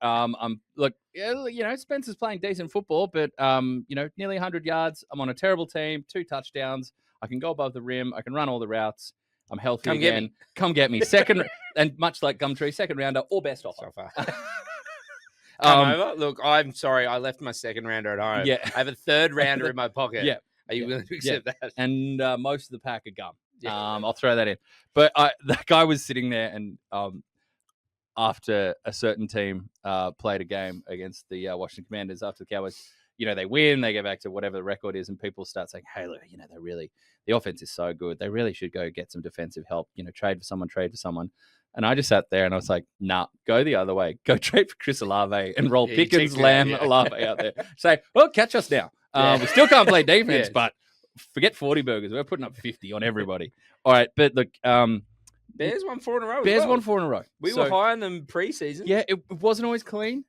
Spencer's playing decent football, but nearly 100 yards. I'm on a terrible team, 2 touchdowns. I can go above the rim. I can run all the routes. I'm healthy again. Come get me. Second, and much like Gumtree, second rounder or best offer. Come over. Look, I'm sorry. I left my second rounder at home. Yeah. I have a third rounder in my pocket. Yeah. Are you willing to accept that? And most of the pack are gum. Yeah. I'll throw that in. But that guy was sitting there and after a certain team played a game against the Washington Commanders, after the Cowboys, they win, they go back to whatever the record is, and people start saying, hey, look, the offense is so good. They really should go get some defensive help, trade for someone. And I just sat there and I was like, nah, go the other way. Go trade for Chris Olave and roll Yeah, you Pickens, checked it out, Lamb, yeah. Olave out there. Say, well, catch us now. Yeah. We still can't play defense, Yes. but forget 40 burgers. We're putting up 50 on everybody. All right, but look, Bears won 4 in a row. Bears as well. won 4 in a row. We were high on them preseason. Yeah, it wasn't always clean.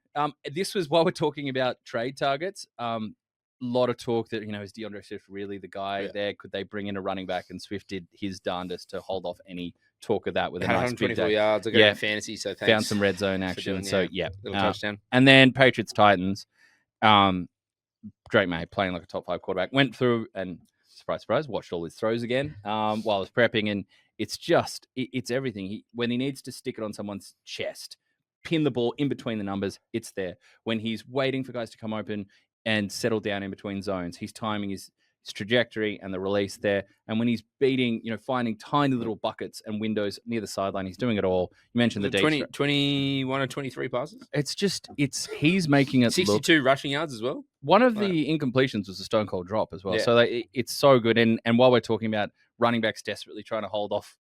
This was while we're talking about trade targets. Lot of talk that, is DeAndre Swift really the guy there? Could they bring in a running back? And Swift did his darndest to hold off any talk of that with a nice big 124 day. yards. I got in fantasy, so thanks. Found some red zone action. doing, little touchdown. And then Patriots Titans. Drake May playing like a top 5 quarterback. Went through and surprise, surprise, watched all his throws again while I was prepping, and it's just it's everything. When he needs to stick it on someone's chest, pin the ball in between the numbers, it's there. When he's waiting for guys to come open and settle down in between zones, he's timing his trajectory and the release there. And when he's beating, finding tiny little buckets and windows near the sideline, he's doing it all. You mentioned the 21 or 23 passes. He's making it 62 rushing yards as well. One of the incompletions was a stone cold drop as well. Yeah. So it's so good. And while we're talking about running backs desperately trying to hold off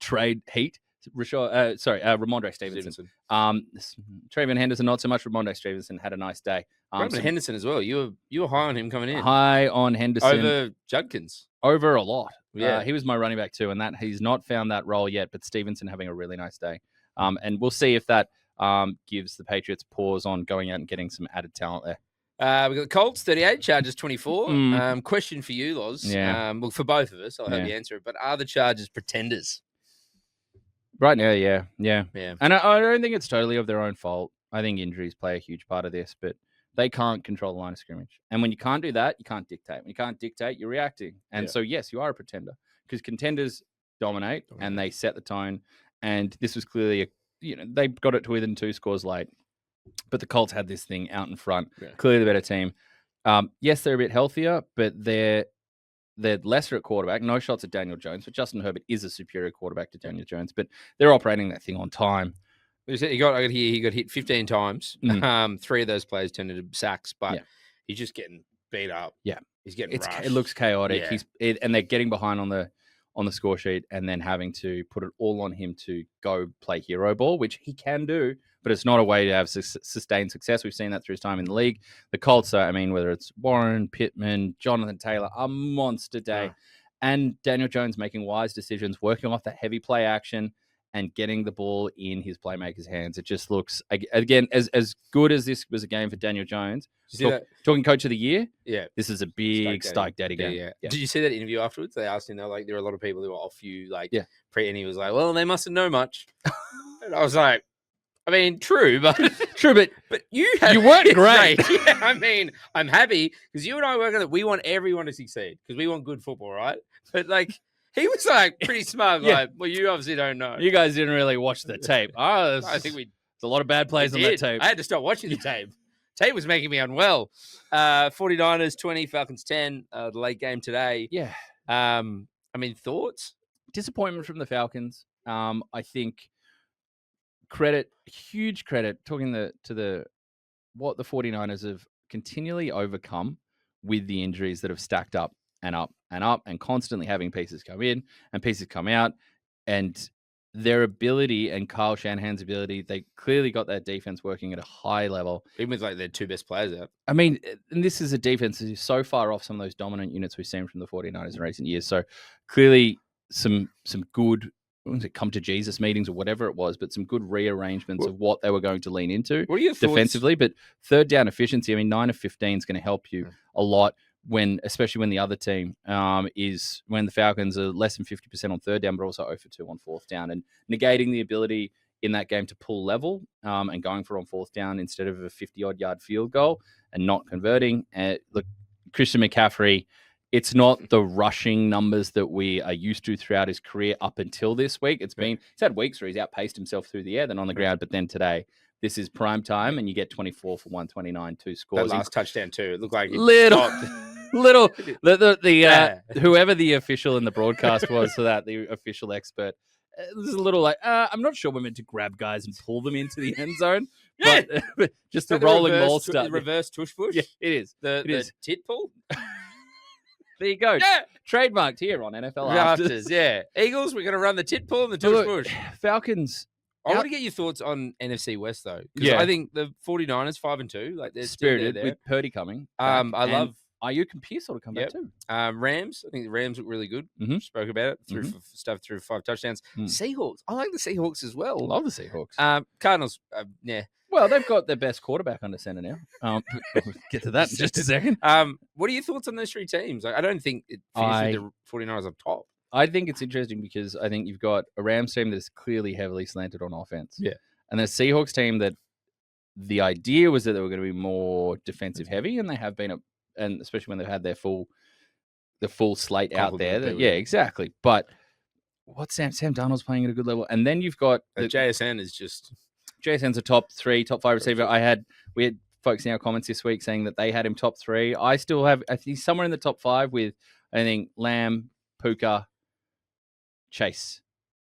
trade heat, Ramondre Stevenson. Trayvon Henderson, not so much. Ramondre Stevenson had a nice day. Henderson as well. You were high on him coming in. High on Henderson. Over Judkins. Over a lot. Yeah. He was my running back too, and that he's not found that role yet, but Stevenson having a really nice day. And we'll see if that gives the Patriots pause on going out and getting some added talent there. We've got the Colts, 38, Chargers, 24. Question for you, Loz. Yeah. Well, for both of us, I'll have you answer it. But are the Chargers pretenders? Right now, yeah. And I don't think it's totally of their own fault. I think injuries play a huge part of this, but they can't control the line of scrimmage. And when you can't do that, you can't dictate. When you can't dictate, you're reacting. And so, yes, you are a pretender because contenders dominate and they set the tone. And this was clearly they got it to within 2 scores late. But the Colts had this thing out in front. Yeah. Clearly the better team. Yes, they're a bit healthier, but they're lesser at quarterback. No shots at Daniel Jones, but Justin Herbert is a superior quarterback to Daniel Jones. But they're operating that thing on time. He got hit 15 times. 3 of those plays turned into sacks, but he's just getting beat up. Yeah, he's getting rushed. It looks chaotic. Yeah. And they're getting behind on the score sheet and then having to put it all on him to go play hero ball, which he can do, but it's not a way to have sustained success. We've seen that through his time in the league. The Colts are, whether it's Warren, Pittman, Jonathan Taylor, a monster day. And Daniel Jones making wise decisions, working off that heavy play action and getting the ball in his playmakers' hands. It just looks, again, as good as this was a game for Daniel Jones. Talking coach of the year, this is a big Steichen Daddy game. Yeah. Did you see that interview afterwards? They asked him, there are a lot of people who are off you, and he was like, well, they mustn't know much. And I was like, true, but you weren't great. Yeah, I'm happy because you and I work on it. We want everyone to succeed because we want good football, right? But he was pretty smart. Well, you obviously don't know. You guys didn't really watch the tape. I think there's a lot of bad plays on that tape. I had to stop watching the tape. Tape was making me unwell. 49ers 20, Falcons 10. The late game today. Yeah. Thoughts? Disappointment from the Falcons. I think huge credit, talking to what the 49ers have continually overcome with the injuries that have stacked up and up and up and constantly having pieces come in and pieces come out, and their ability and Kyle Shanahan's ability, they clearly got that defense working at a high level. Even with their 2 best players out. And this is a defense that is so far off some of those dominant units we've seen from the 49ers in recent years. So clearly some good, come to Jesus meetings or whatever it was, but some good rearrangements of what they were going to lean into defensively. But third down efficiency, 9 of 15 is going to help you a lot. Especially when the other team when the Falcons are less than 50% on third down, but also 0 for 2 on fourth down, and negating the ability in that game to pull level and going for on fourth down instead of a 50-odd yard field goal and not converting. Look, Christian McCaffrey, it's not the rushing numbers that we are used to throughout his career up until this week. He's had weeks where he's outpaced himself through the air than on the ground, but then today, this is prime time, and you get 24 for 129, 2 scores. That last touchdown too. It looked like whoever the official in the broadcast was for that, the official expert, there's a little I'm not sure we're meant to grab guys and pull them into the end zone. But just the rolling ball stuff. Reverse tush push. Yeah, it is. The tit pull. There you go. Yeah. Trademarked here on NFL Afters. Afters, yeah. Eagles, we're going to run the tit pull and the tush Look, push. Falcons. I want to get your thoughts on NFC West, though. Because Yeah. I think the 49ers, 5-2, like they're Spirited still there. with Purdy coming. I back, love and Ayuk and Pierce ought to come back too. Rams. I think the Rams look really good. Mhm. Spoke about it through stuff through 5 touchdowns. Seahawks. I like the Seahawks as well. Love the Seahawks. Cardinals. Yeah. Well, they've got their best quarterback under center now. We'll get to that in just a second. What are your thoughts on those three teams? I don't think it finished with the 49ers on top. I think it's interesting because I think you've got a Rams team that's clearly heavily slanted on offense. Yeah. And a Seahawks team that the idea was that they were going to be more defensive heavy, and they have been, and especially when they've had the full slate out there. Yeah, exactly. But what's Sam Darnold's playing at a good level, and then you've got JSN is just JSN's a top 3, top 5 receiver. We had folks in our comments this week saying that they had him top 3. I think he's somewhere in the top 5 with I think Lamb, Puka, Chase,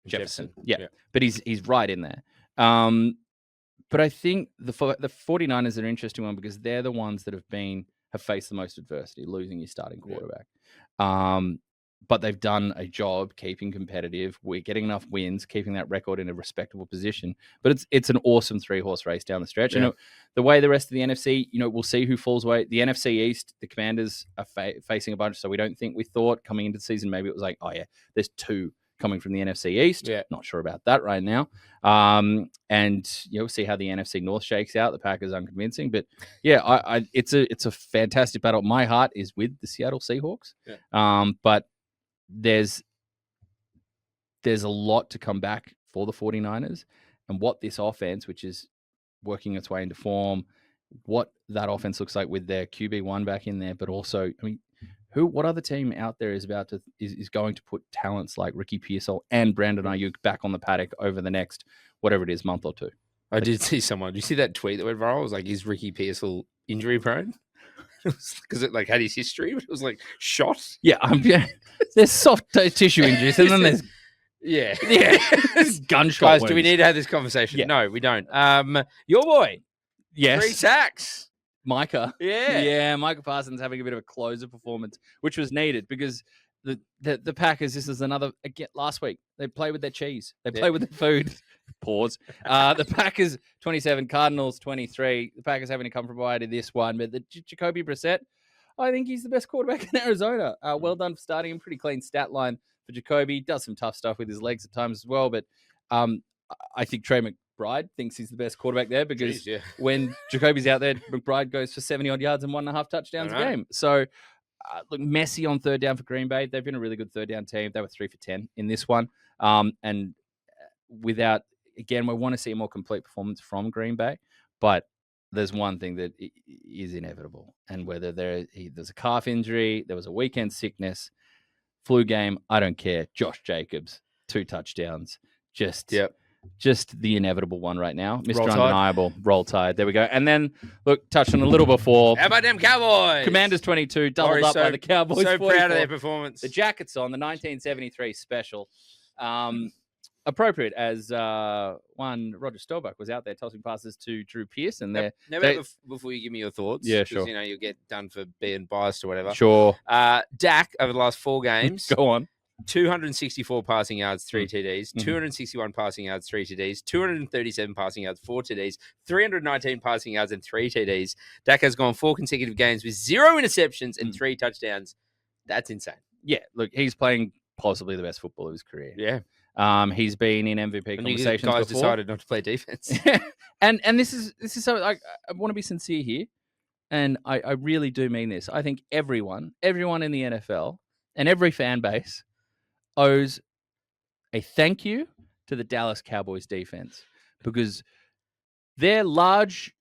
Jefferson. Yeah. But he's right in there. But I think the 49ers are an interesting one because they're the ones that have faced the most adversity, losing your starting quarterback. But they've done a job keeping competitive. We're getting enough wins, keeping that record in a respectable position. But it's an awesome 3-horse race down the stretch. Yeah. The way the rest of the NFC, we'll see who falls away. The NFC East, the Commanders are facing a bunch, so we thought coming into the season, maybe it was like, oh yeah, there's 2 coming from the NFC East. Yeah. Not sure about that right now. And we'll see how the NFC North shakes out. The Packers unconvincing, but yeah, it's a fantastic battle. My heart is with the Seattle Seahawks. Yeah. But there's a lot to come back for the 49ers, and what this offense, which is working its way into form, what that offense looks like with their QB1 back in there, but also, what other team out there is going to put talents like Ricky Pearsall and Brandon Ayuk back on the paddock over the next, whatever it is, month or 2? I did see someone. Did you see that tweet that went viral? It was like, is Ricky Pearsall injury prone? Because it had his history, but it was like shot. Yeah, there's soft tissue injuries, and then there's gunshot Guys, wounds. do we need to have this conversation? Yeah. No, we don't. Your boy, yes, 3 sacks. Micah. Yeah. Micah Parsons having a bit of a closer performance, which was needed because the Packers, this is another, again, last week, they play with their cheese. They play with their food. Pause. The Packers 27, Cardinals 23. The Packers having to come provided this one, but the Jacoby Brissett, I think he's the best quarterback in Arizona. Well done for starting him. Pretty clean stat line for Jacoby. Does some tough stuff with his legs at times as well, but I think Trey McBride thinks he's the best quarterback there because when Jacoby's out there, McBride goes for 70-odd yards and 1.5 touchdowns a game. So, look, messy on third down for Green Bay. They've been a really good third down team. They were 3 for 10 in this one. And without, again, we want to see a more complete performance from Green Bay, but there's one thing that is inevitable. And whether there's a calf injury, there was a weekend sickness, flu game, I don't care. Josh Jacobs, 2 touchdowns. Just the inevitable one right now. Mr. Undeniable. Roll Tide. There we go. And then, look, touched on a little before. How about them Cowboys? Commanders 22, doubled up by the Cowboys. So 44. proud of their performance. The jackets on, the 1973 special. Appropriate as Roger Staubach was out there tossing passes to Drew Pearson. Before you give me your thoughts. Yeah, sure. You'll get done for being biased or whatever. Sure. Dak, over the last 4 games. Go on. 264 passing yards, 3 TDs, 261 passing yards, 3 TDs, 237 passing yards, 4 TDs, 319 passing yards, and 3 TDs. Dak has gone 4 consecutive games with 0 interceptions and 3 touchdowns. That's insane. Yeah, look, he's playing possibly the best football of his career. Yeah. He's been in MVP conversations guys before. decided not to play defense. and this is so, I want to be sincere here, and I really do mean this. I think everyone in the NFL and every fan base owes a thank you to the Dallas Cowboys defense because their largely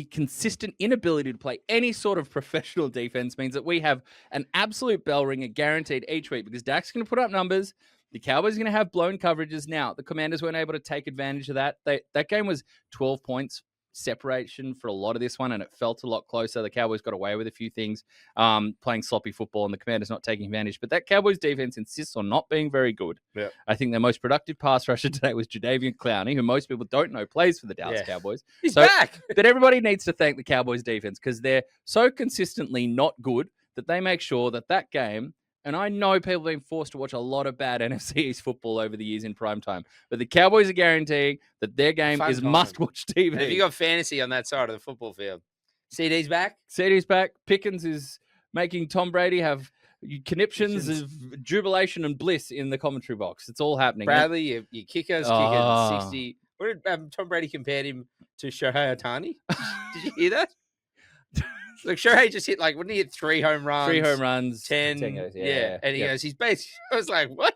consistent inability to play any sort of professional defense means that we have an absolute bell ringer guaranteed each week because Dak's going to put up numbers. The Cowboys are going to have blown coverages. Now, the Commanders weren't able to take advantage of that. That game was 12 points separation for a lot of this one, and it felt a lot closer. The Cowboys got away with a few things, playing sloppy football, and the Commanders not taking advantage. But that Cowboys defense insists on not being very good. Yeah. I think their most productive pass rusher today was Jadeveon Clowney, who most people don't know plays for the Dallas Cowboys. He's back. But everybody needs to thank the Cowboys defense because they're so consistently not good that they make sure that game, and I know people have been forced to watch a lot of bad NFC East football over the years in prime time, but the Cowboys are guaranteeing that their game Fun is time. must-watch TV. Have you got fantasy on that side of the football field? CD's back? CD's back. Pickens is making Tom Brady have conniptions of jubilation and bliss in the commentary box. It's all happening. Bradley, your kicker's kicking 60. What did Tom Brady compared him to Shohei Ohtani? Did you hear that? Look, Shohei just hit wouldn't he hit 3 home runs? 3 home runs. 10 goes, yeah. And he goes, he's basically, I was like, what?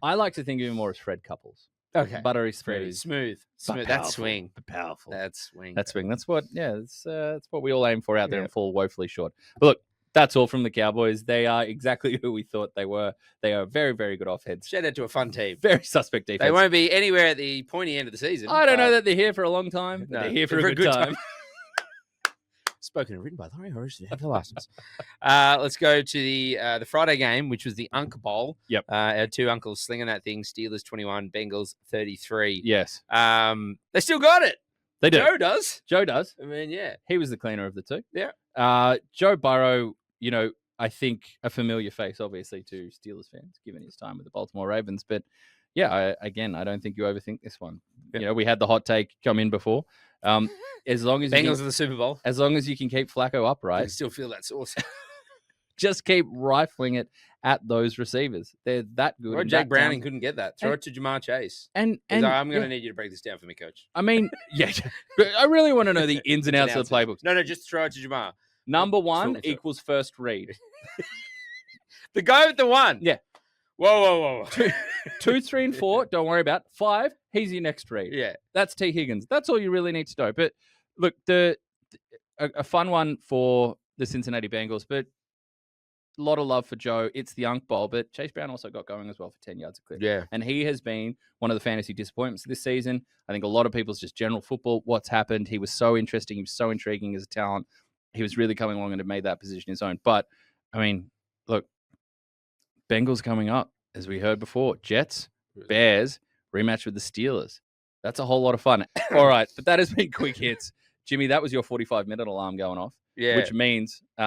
I like to think of him more as Fred Couples. Okay. Buttery Smooth. But That swing. Powerful. That swing. That's what, that's what we all aim for out there and fall woefully short. But look, that's all from the Cowboys. They are exactly who we thought they were. They are a very, very good offense. Shout out to a fun team. Very suspect defense. They won't be anywhere at the pointy end of the season. I don't know that they're here for a long time. No, they're here for a good time. Spoken and written by Laurie, Horesh, the license. Let's go to the Friday game, which was the Unk Bowl. Yep. Our two uncles slinging that thing. Steelers 21, Bengals 33. Yes. They still got it. They do. Joe does. I mean, yeah. He was the cleaner of the two. Yeah. Joe Burrow, I think a familiar face, obviously, to Steelers fans, given his time with the Baltimore Ravens. But yeah, I don't think you overthink this one. Yep. We had the hot take come in before. As long as Bengals are the Super Bowl. As long as you can keep Flacco upright, I still feel that sauce. just keep rifling it at those receivers. They're that good. Or Jake Browning couldn't get that. Throw it to Jamar Chase. And I'm going to need you to break this down for me, Coach. I mean, but I really want to know the ins and outs of the playbooks. No, just throw it to Jamar. Number one equals first read. The guy with the one. Yeah. Whoa. 2, 3, and 4, don't worry about. 5, he's your next read. Yeah. That's T. Higgins. That's all you really need to know. But look, a fun one for the Cincinnati Bengals, but a lot of love for Joe. It's the Unk Bowl, but Chase Brown also got going as well for 10 yards a clip. Yeah. And he has been one of the fantasy disappointments this season. I think a lot of people's just general football, what's happened. He was so interesting. He was so intriguing as a talent. He was really coming along and had made that position his own. But, I mean, look, Bengals coming up, as we heard before. Jets, Bears, rematch with the Steelers. That's a whole lot of fun. All right, but that has been quick hits. Jimmy, that was your 45-minute alarm going off. Yeah. Which means... we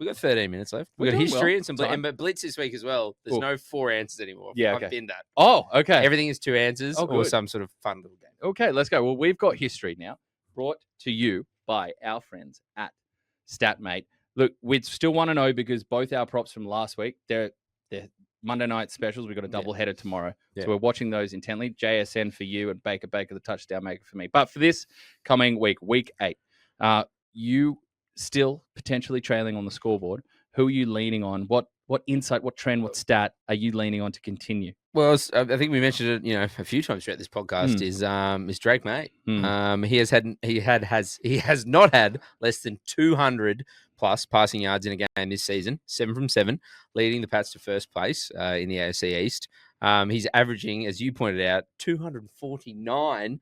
got 13 minutes left. We're We've got doing history well. and some but Blitz this week as well. There's Cool. no 4 answers anymore. Yeah, I've okay. binned that. Oh, okay. Everything is 2 answers or good. some sort of fun little game. Okay, let's go. Well, we've got history now, brought to you by our friends at StatMate. Look, we still want to know because both our props from last week, they're Monday night specials. We've got a double header tomorrow. Yeah. So we're watching those intently. JSN for you and Baker the touchdown maker for me. But for this coming week, week 8, you still potentially trailing on the scoreboard. Who are you leaning on? What insight, what trend, what stat are you leaning on to continue? Well, I think we mentioned it, a few times throughout this podcast. Is Drake May? He has not had less than 200 plus passing yards in a game this season. 7 from 7, leading the Pats to first place in the AFC East. He's averaging, as you pointed out, 249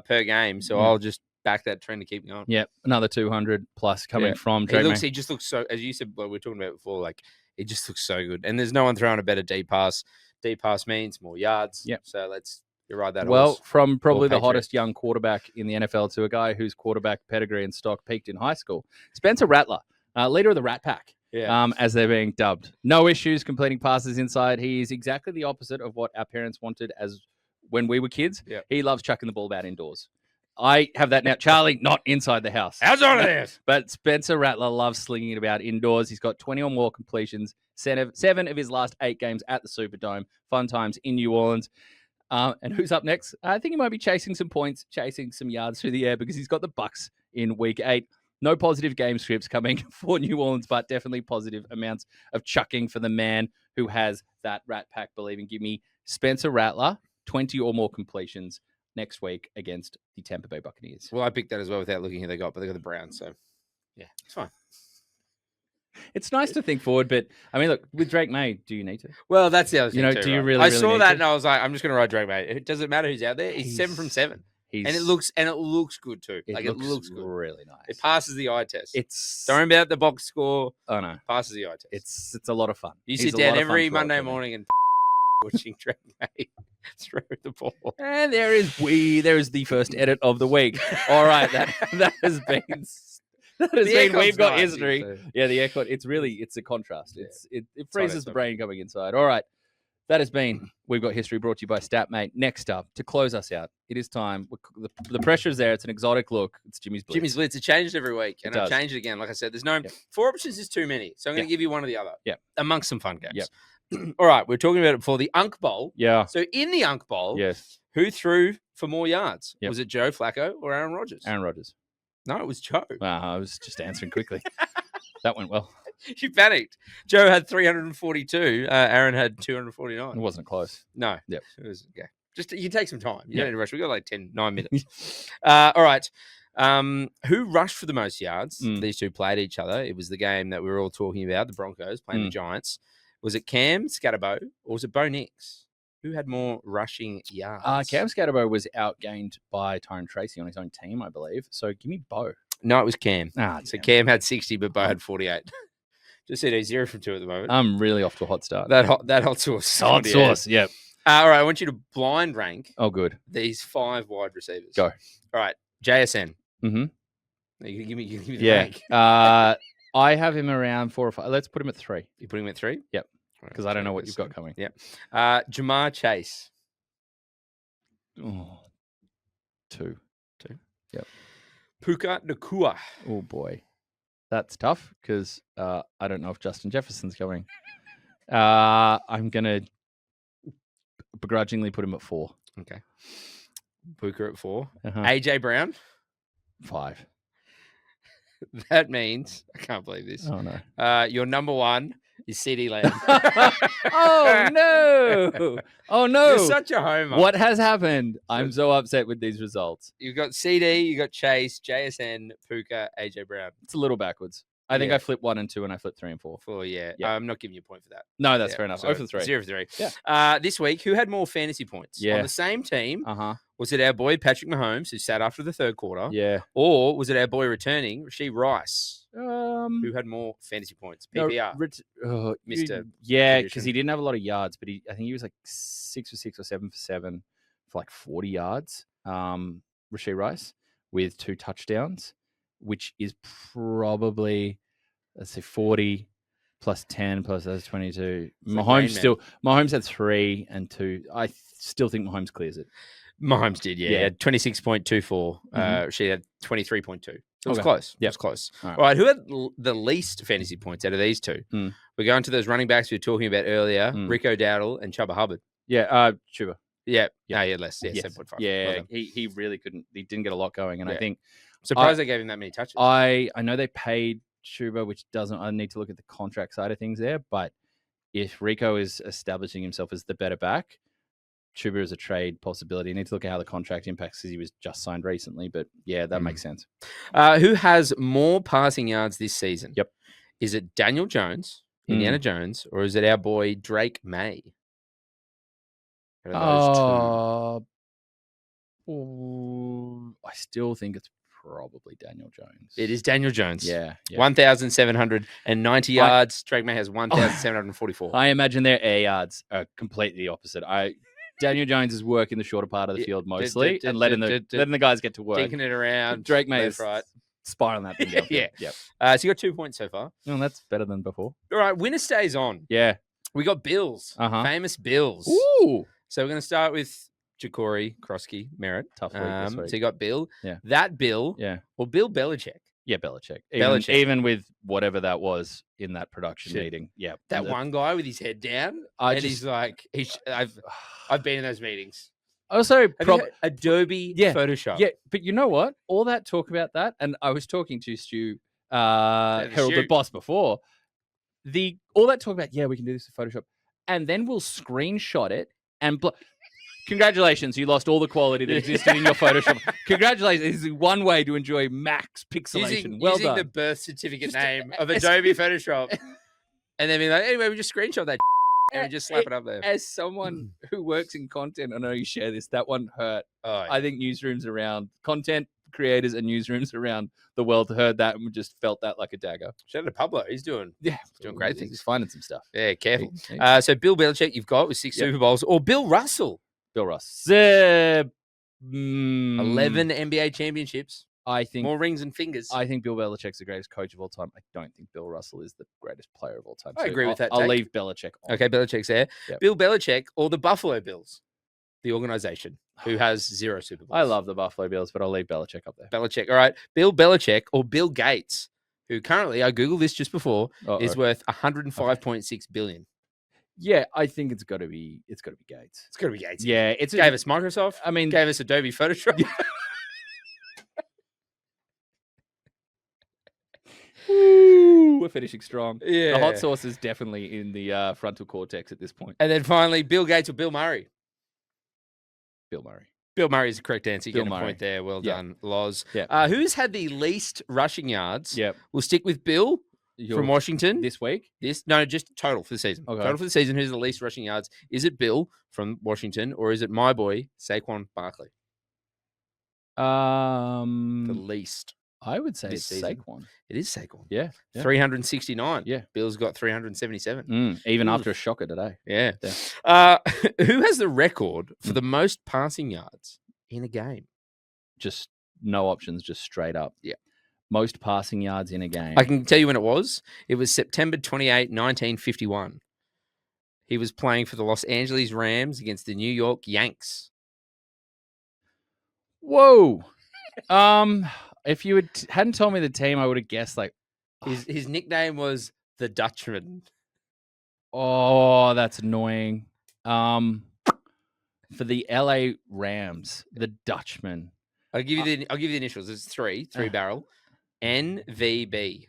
per game. So I'll just back that trend to keep going. Yep, another 200 plus coming from Drake May. He just looks so, as you said, we were talking about before, he just looks so good. And there's no one throwing a better deep pass. Deep pass means more yards. Yep. So let's ride that. Well, horse. from probably the Patriot. hottest young quarterback in the NFL to a guy whose quarterback pedigree and stock peaked in high school, Spencer Rattler, leader of the Rat Pack, as they're being dubbed. No issues completing passes inside. He's exactly the opposite of what our parents wanted as when we were kids. Yep. He loves chucking the ball about indoors. I have that now. Charlie, not inside the house. Outside of the house. But Spencer Rattler loves slinging it about indoors. He's got 20 or more completions, 7 of his last 8 games at the Superdome. Fun times in New Orleans. And who's up next? I think he might be chasing some points, chasing some yards through the air because he's got the Bucks in week 8. No positive game scripts coming for New Orleans, but definitely positive amounts of chucking for the man who has that Rat Pack believing. Give me Spencer Rattler, 20 or more completions next week against the Tampa Bay Buccaneers. Well, I picked that as well without looking who they got, but they got the Browns, so yeah, it's fine. It's nice to think forward, but I mean, look, with Drake May, do you need to? Well, that's the other thing. Do you right? really? I really saw need that to? and I was like, I'm just going to ride Drake May. It doesn't matter who's out there. He's 7 from 7, and it looks good too. It looks good. Really nice. It passes the eye test. It's don't worry about the box score. Oh no, passes the eye test. It's a lot of fun. You sit down every Monday morning and watching Drake May throw the ball. And there is the first edit of the week. All right, that has been that has The been. aircon's We've got nice, history. so- Yeah, the aircon. It's a contrast. It freezes the something. brain coming inside. All right. That has been We've Got History, brought to you by Statmate. Next up, to close us out, it is time. The pressure's there. It's an exotic look. It's Jimmy's Blitz. Jimmy's Blitz. It changed every week, and I've does. changed it again. Like I said, there's no 4 options is too many, so I'm going to give you one or the other. Yeah. Amongst some fun games. All right, we're talking about it before the Unk Bowl. Yeah. So in the Unk Bowl, Yes. who threw for more yards? Yep. Was it Joe Flacco or Aaron Rodgers? Aaron Rodgers. No, it was Joe. I was just answering quickly. That went well. You panicked. Joe had 342. Aaron had 249. It wasn't close. No. Yep. It was okay. Just you take some time. You don't need to rush. We got like 9 minutes. All right. Who rushed for the most yards? These two played each other. It was the game that we were all talking about. The Broncos playing the Giants. Was it Cam Skattebo or was it Bo Nix? Who had more rushing yards? Cam Skattebo was outgained by Tyron Tracy on his own team, I believe. So give me Bo. No, it was Cam. So damn. Cam had 60, but Bo had 48. Just said he's 0 from 2 at the moment. I'm really off to a hot start. That hot sauce. Hot sauce, yep. All right, I want you to blind rank Oh, good. these 5 wide receivers. Go. All right, JSN. Mm-hmm. You can give me the Yeah. rank. I have him around 4 or 5. Let's put him at 3 You put him at 3? Yep. because I don't know what you've got coming. Yeah. Jamar Chase. Oh, 2. Yep. Puka Nakua. Oh, boy. That's tough because I don't know if Justin Jefferson's going. I'm going to begrudgingly put him at 4. Okay. Puka at 4. Uh-huh. AJ Brown. 5. That means, I can't believe this. Oh, no. Your number 1 is CD Lamb. Oh, no. Oh, no. You're such a homer. What has happened? I'm so upset with these results. You've got CD, you got Chase, JSN, Puka, AJ Brown. It's a little backwards. I think Yeah. I flipped 1 and 2 and I flipped 3 and 4. 4, yeah. Yeah. I'm not giving you a point for that. No, that's Yeah, fair enough. so 0 for 3. 0 for 3. Yeah. This week, who had more fantasy points? Yeah. On the same team, Uh-huh. was it our boy Patrick Mahomes, who sat after the third quarter? Yeah. Or was it our boy returning, Rasheed Rice, Um, who had more fantasy points? no, PPR. Mr. Yeah, because Condition. he didn't have a lot of yards, but I think he was like 6 for 6 or 7 for 7 for like 40 yards. Rasheed Rice with 2 touchdowns, which is probably, let's say, 40 plus 10 plus that's 22. like Mahomes had 3 and 2. I still think Mahomes clears it. Mahomes did, yeah. Yeah. He had 26.24. She had 23.2. It was Okay. close. Yep. It was close. All right. All right. Who had the least fantasy points out of these two? Mm. We're going to those running backs we were talking about earlier, Mm. Rico Dowdle and Chuba Hubbard. Yeah, Chuba. Yeah. Yeah. No, he had less. Yeah, Yes. 7.5. Yeah, Well done. he really couldn't. He didn't get a lot going, and I Yeah. think Surprised they gave him that many touches. I know they paid Chuba, which doesn't. I need to look at the contract side of things there. But if Rico is establishing himself as the better back, Chuba is a trade possibility. You need to look at how the contract impacts because he was just signed recently. But yeah, that makes sense. Who has more passing yards this season? Yep. Is it Daniel Jones, Indiana Jones, or is it our boy Drake May? Out of those I still think it's probably Daniel Jones. two. It is Daniel Jones. Yeah. 1,790 yards. Drake May has 1,744. I imagine their air yards are completely the opposite. Daniel Jones is working the shorter part of the field mostly and letting the guys get to work. Dinking it around. Drake May That's is right. spiraling that thing down. Yeah. Yep. So you got 2 points so far. Well, that's better than before. All right. Winner stays on. Yeah. We got Bills. Uh-huh. Famous Bills. Ooh. So we're going to start with Jacory, Krosky, Merritt. Tough week this week. So you got Bill. Yeah. That Bill. Yeah. Or Bill Belichick. Yeah, Belichick. Belichick. Even with whatever that was in that production meeting. Yeah. That one guy with his head down. He's like, I've been in those meetings. Also, Have you had Adobe Yeah. Photoshop. yeah, but you know what? All that talk about that, and I was talking to Stu, Harold, the Stu. boss, before. All that talk about, we can do this with Photoshop, and then we'll screenshot it and congratulations, you lost all the quality that existed in your Photoshop. Congratulations, this is one way to enjoy max pixelation. Using Well the done. birth certificate Just, name of as- Adobe Photoshop. And then be like, anyway, we just screenshot that and we just slap it up there. As someone who works in content, I know you share this. That one hurt. Oh, I think newsrooms around content creators and newsrooms around the world heard that and just felt that like a dagger. shout out to Pablo. He's doing great things. He's finding some stuff. Yeah, careful. He- So Bill Belichick, you've got with 6 Yep. Super Bowls, or Bill Russell, Bill Russ. 11 NBA championships. I think More rings and fingers. I think Bill Belichick's the greatest coach of all time. I don't think Bill Russell is the greatest player of all time. I agree with that I'll take. leave Belichick on. Okay, Belichick's there. Yep. Bill Belichick or the Buffalo Bills, the organization who has 0 Super Bowls. I love the Buffalo Bills, but I'll leave Belichick up there. Belichick. All right. Bill Belichick or Bill Gates, who currently, I Googled this just before, is worth $105.6 billion. Yeah, I think it's got to be Gates. It's got to be Gates. Yeah, Gave us Microsoft. I mean, gave us Adobe Photoshop. Woo, we're finishing strong. Yeah. The hot sauce is definitely in the frontal cortex at this point. And then finally, Bill Gates or Bill Murray. Bill Murray. Bill Murray is the correct answer. You Bill get a Murray. point there. Well done, Loz. Yeah. Who's had the least rushing yards? Yep. We'll stick with Bill from Washington. This week? No, just total for the season. Okay. Total for the season. Who's the least rushing yards? Is it Bill from Washington or is it my boy, Saquon Barkley? The least. I would say this it's season. Saquon. It is Saquon. Yeah. 369. Yeah. Bill's got 377. Even after a shocker today. Yeah. Who has the record for the most passing yards in a game? Just no options, just straight up. Yeah. Most passing yards in a game. I can tell you when it was. It was September 28, 1951. He was playing for the Los Angeles Rams against the New York Yanks. Whoa. If you hadn't told me the team, I would have guessed like his nickname was the Dutchman. Oh, that's annoying. For the LA Rams, the Dutchman. I'll give you the initials. It's three barrel. NVB.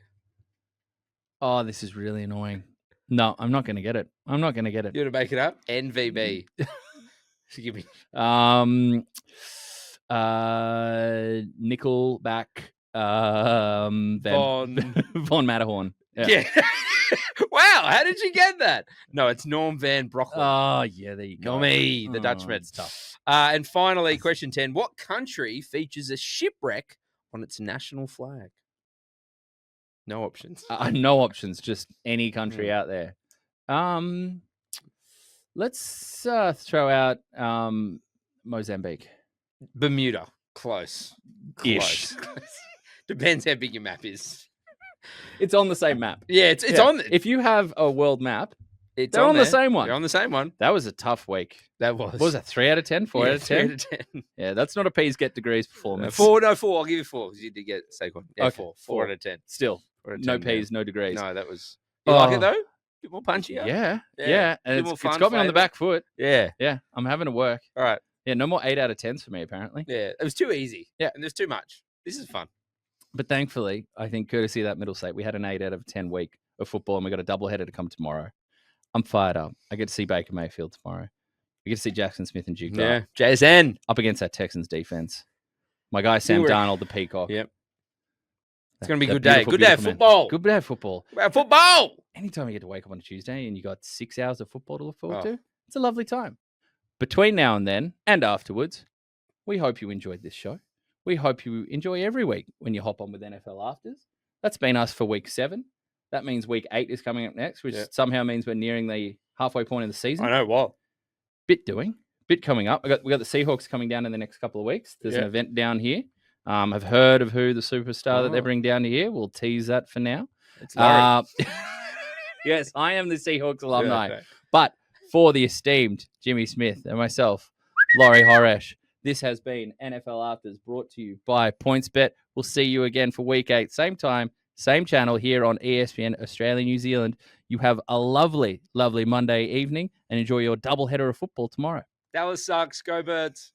Oh, this is really annoying. No, I'm not going to get it. You want to make it up? NVB. Give me. Nickelback. Von Matterhorn. Yeah. Wow, how did you get that? No, it's Norm Van Brocklin. Oh, yeah, there you go. Normie, the Dutchman. It's tough. And finally, question 10. What country features a shipwreck on its national flag? No options. No options, just any country out there. Let's throw out Mozambique. Bermuda. Close. Ish. Depends how big your map is. It's on the same map. Yeah, it's on. If you have a world map, they're on the same one. They're on the same one. That was a tough week. That was. What was that? 3 out of 10? 4 out of 10? 3 out of 10. Yeah, that's not a P's get degrees performance. 4. I'll give you 4 because you did get Saquon. Yeah, okay, 4. 4 out of 10. Still, 4 out of 10, no P's, no degrees. No, that was. You like it though? A bit more punchy. Yeah. And Bit it's more got me on the flavor. back foot. Yeah. Yeah, I'm having to work. All right. Yeah, no more 8 out of 10s for me, apparently. Yeah, it was too easy. Yeah. And there's too much. This is fun. But thankfully, I think courtesy of that middle slate, we had an 8 out of 10 week of football, and we got a doubleheader to come tomorrow. I'm fired up. I get to see Baker Mayfield tomorrow. I get to see Jackson Smith and Duke Yeah. JSN. up against that Texans defense. My guy, Sam Darnold, the Peacock. Yep. It's going to be a That good day. beautiful, Good day of beautiful man. football. Good day of football. Good day of football. Anytime you get to wake up on a Tuesday and you got 6 hours of football to look forward Oh. to, it's a lovely time. Between now and then and afterwards, we hope you enjoyed this show. We hope you enjoy every week when you hop on with NFL Afters. That's been us for week 7. That means week 8 is coming up next, which somehow means we're nearing the halfway point of the season. I know what. Bit coming up. We got the Seahawks coming down in the next couple of weeks. There's an event down here. I've heard of who the superstar that they bring down here. We'll tease that for now. It's Laurie. Yes, I am the Seahawks alumni. Yeah, okay. But for the esteemed Jimmy Smith and myself, Laurie Horesh, this has been NFL Afters brought to you by PointsBet. We'll see you again for week 8. Same time, same channel here on ESPN Australia, New Zealand. You have a lovely, lovely Monday evening and enjoy your doubleheader of football tomorrow. Dallas sucks. Go Birds.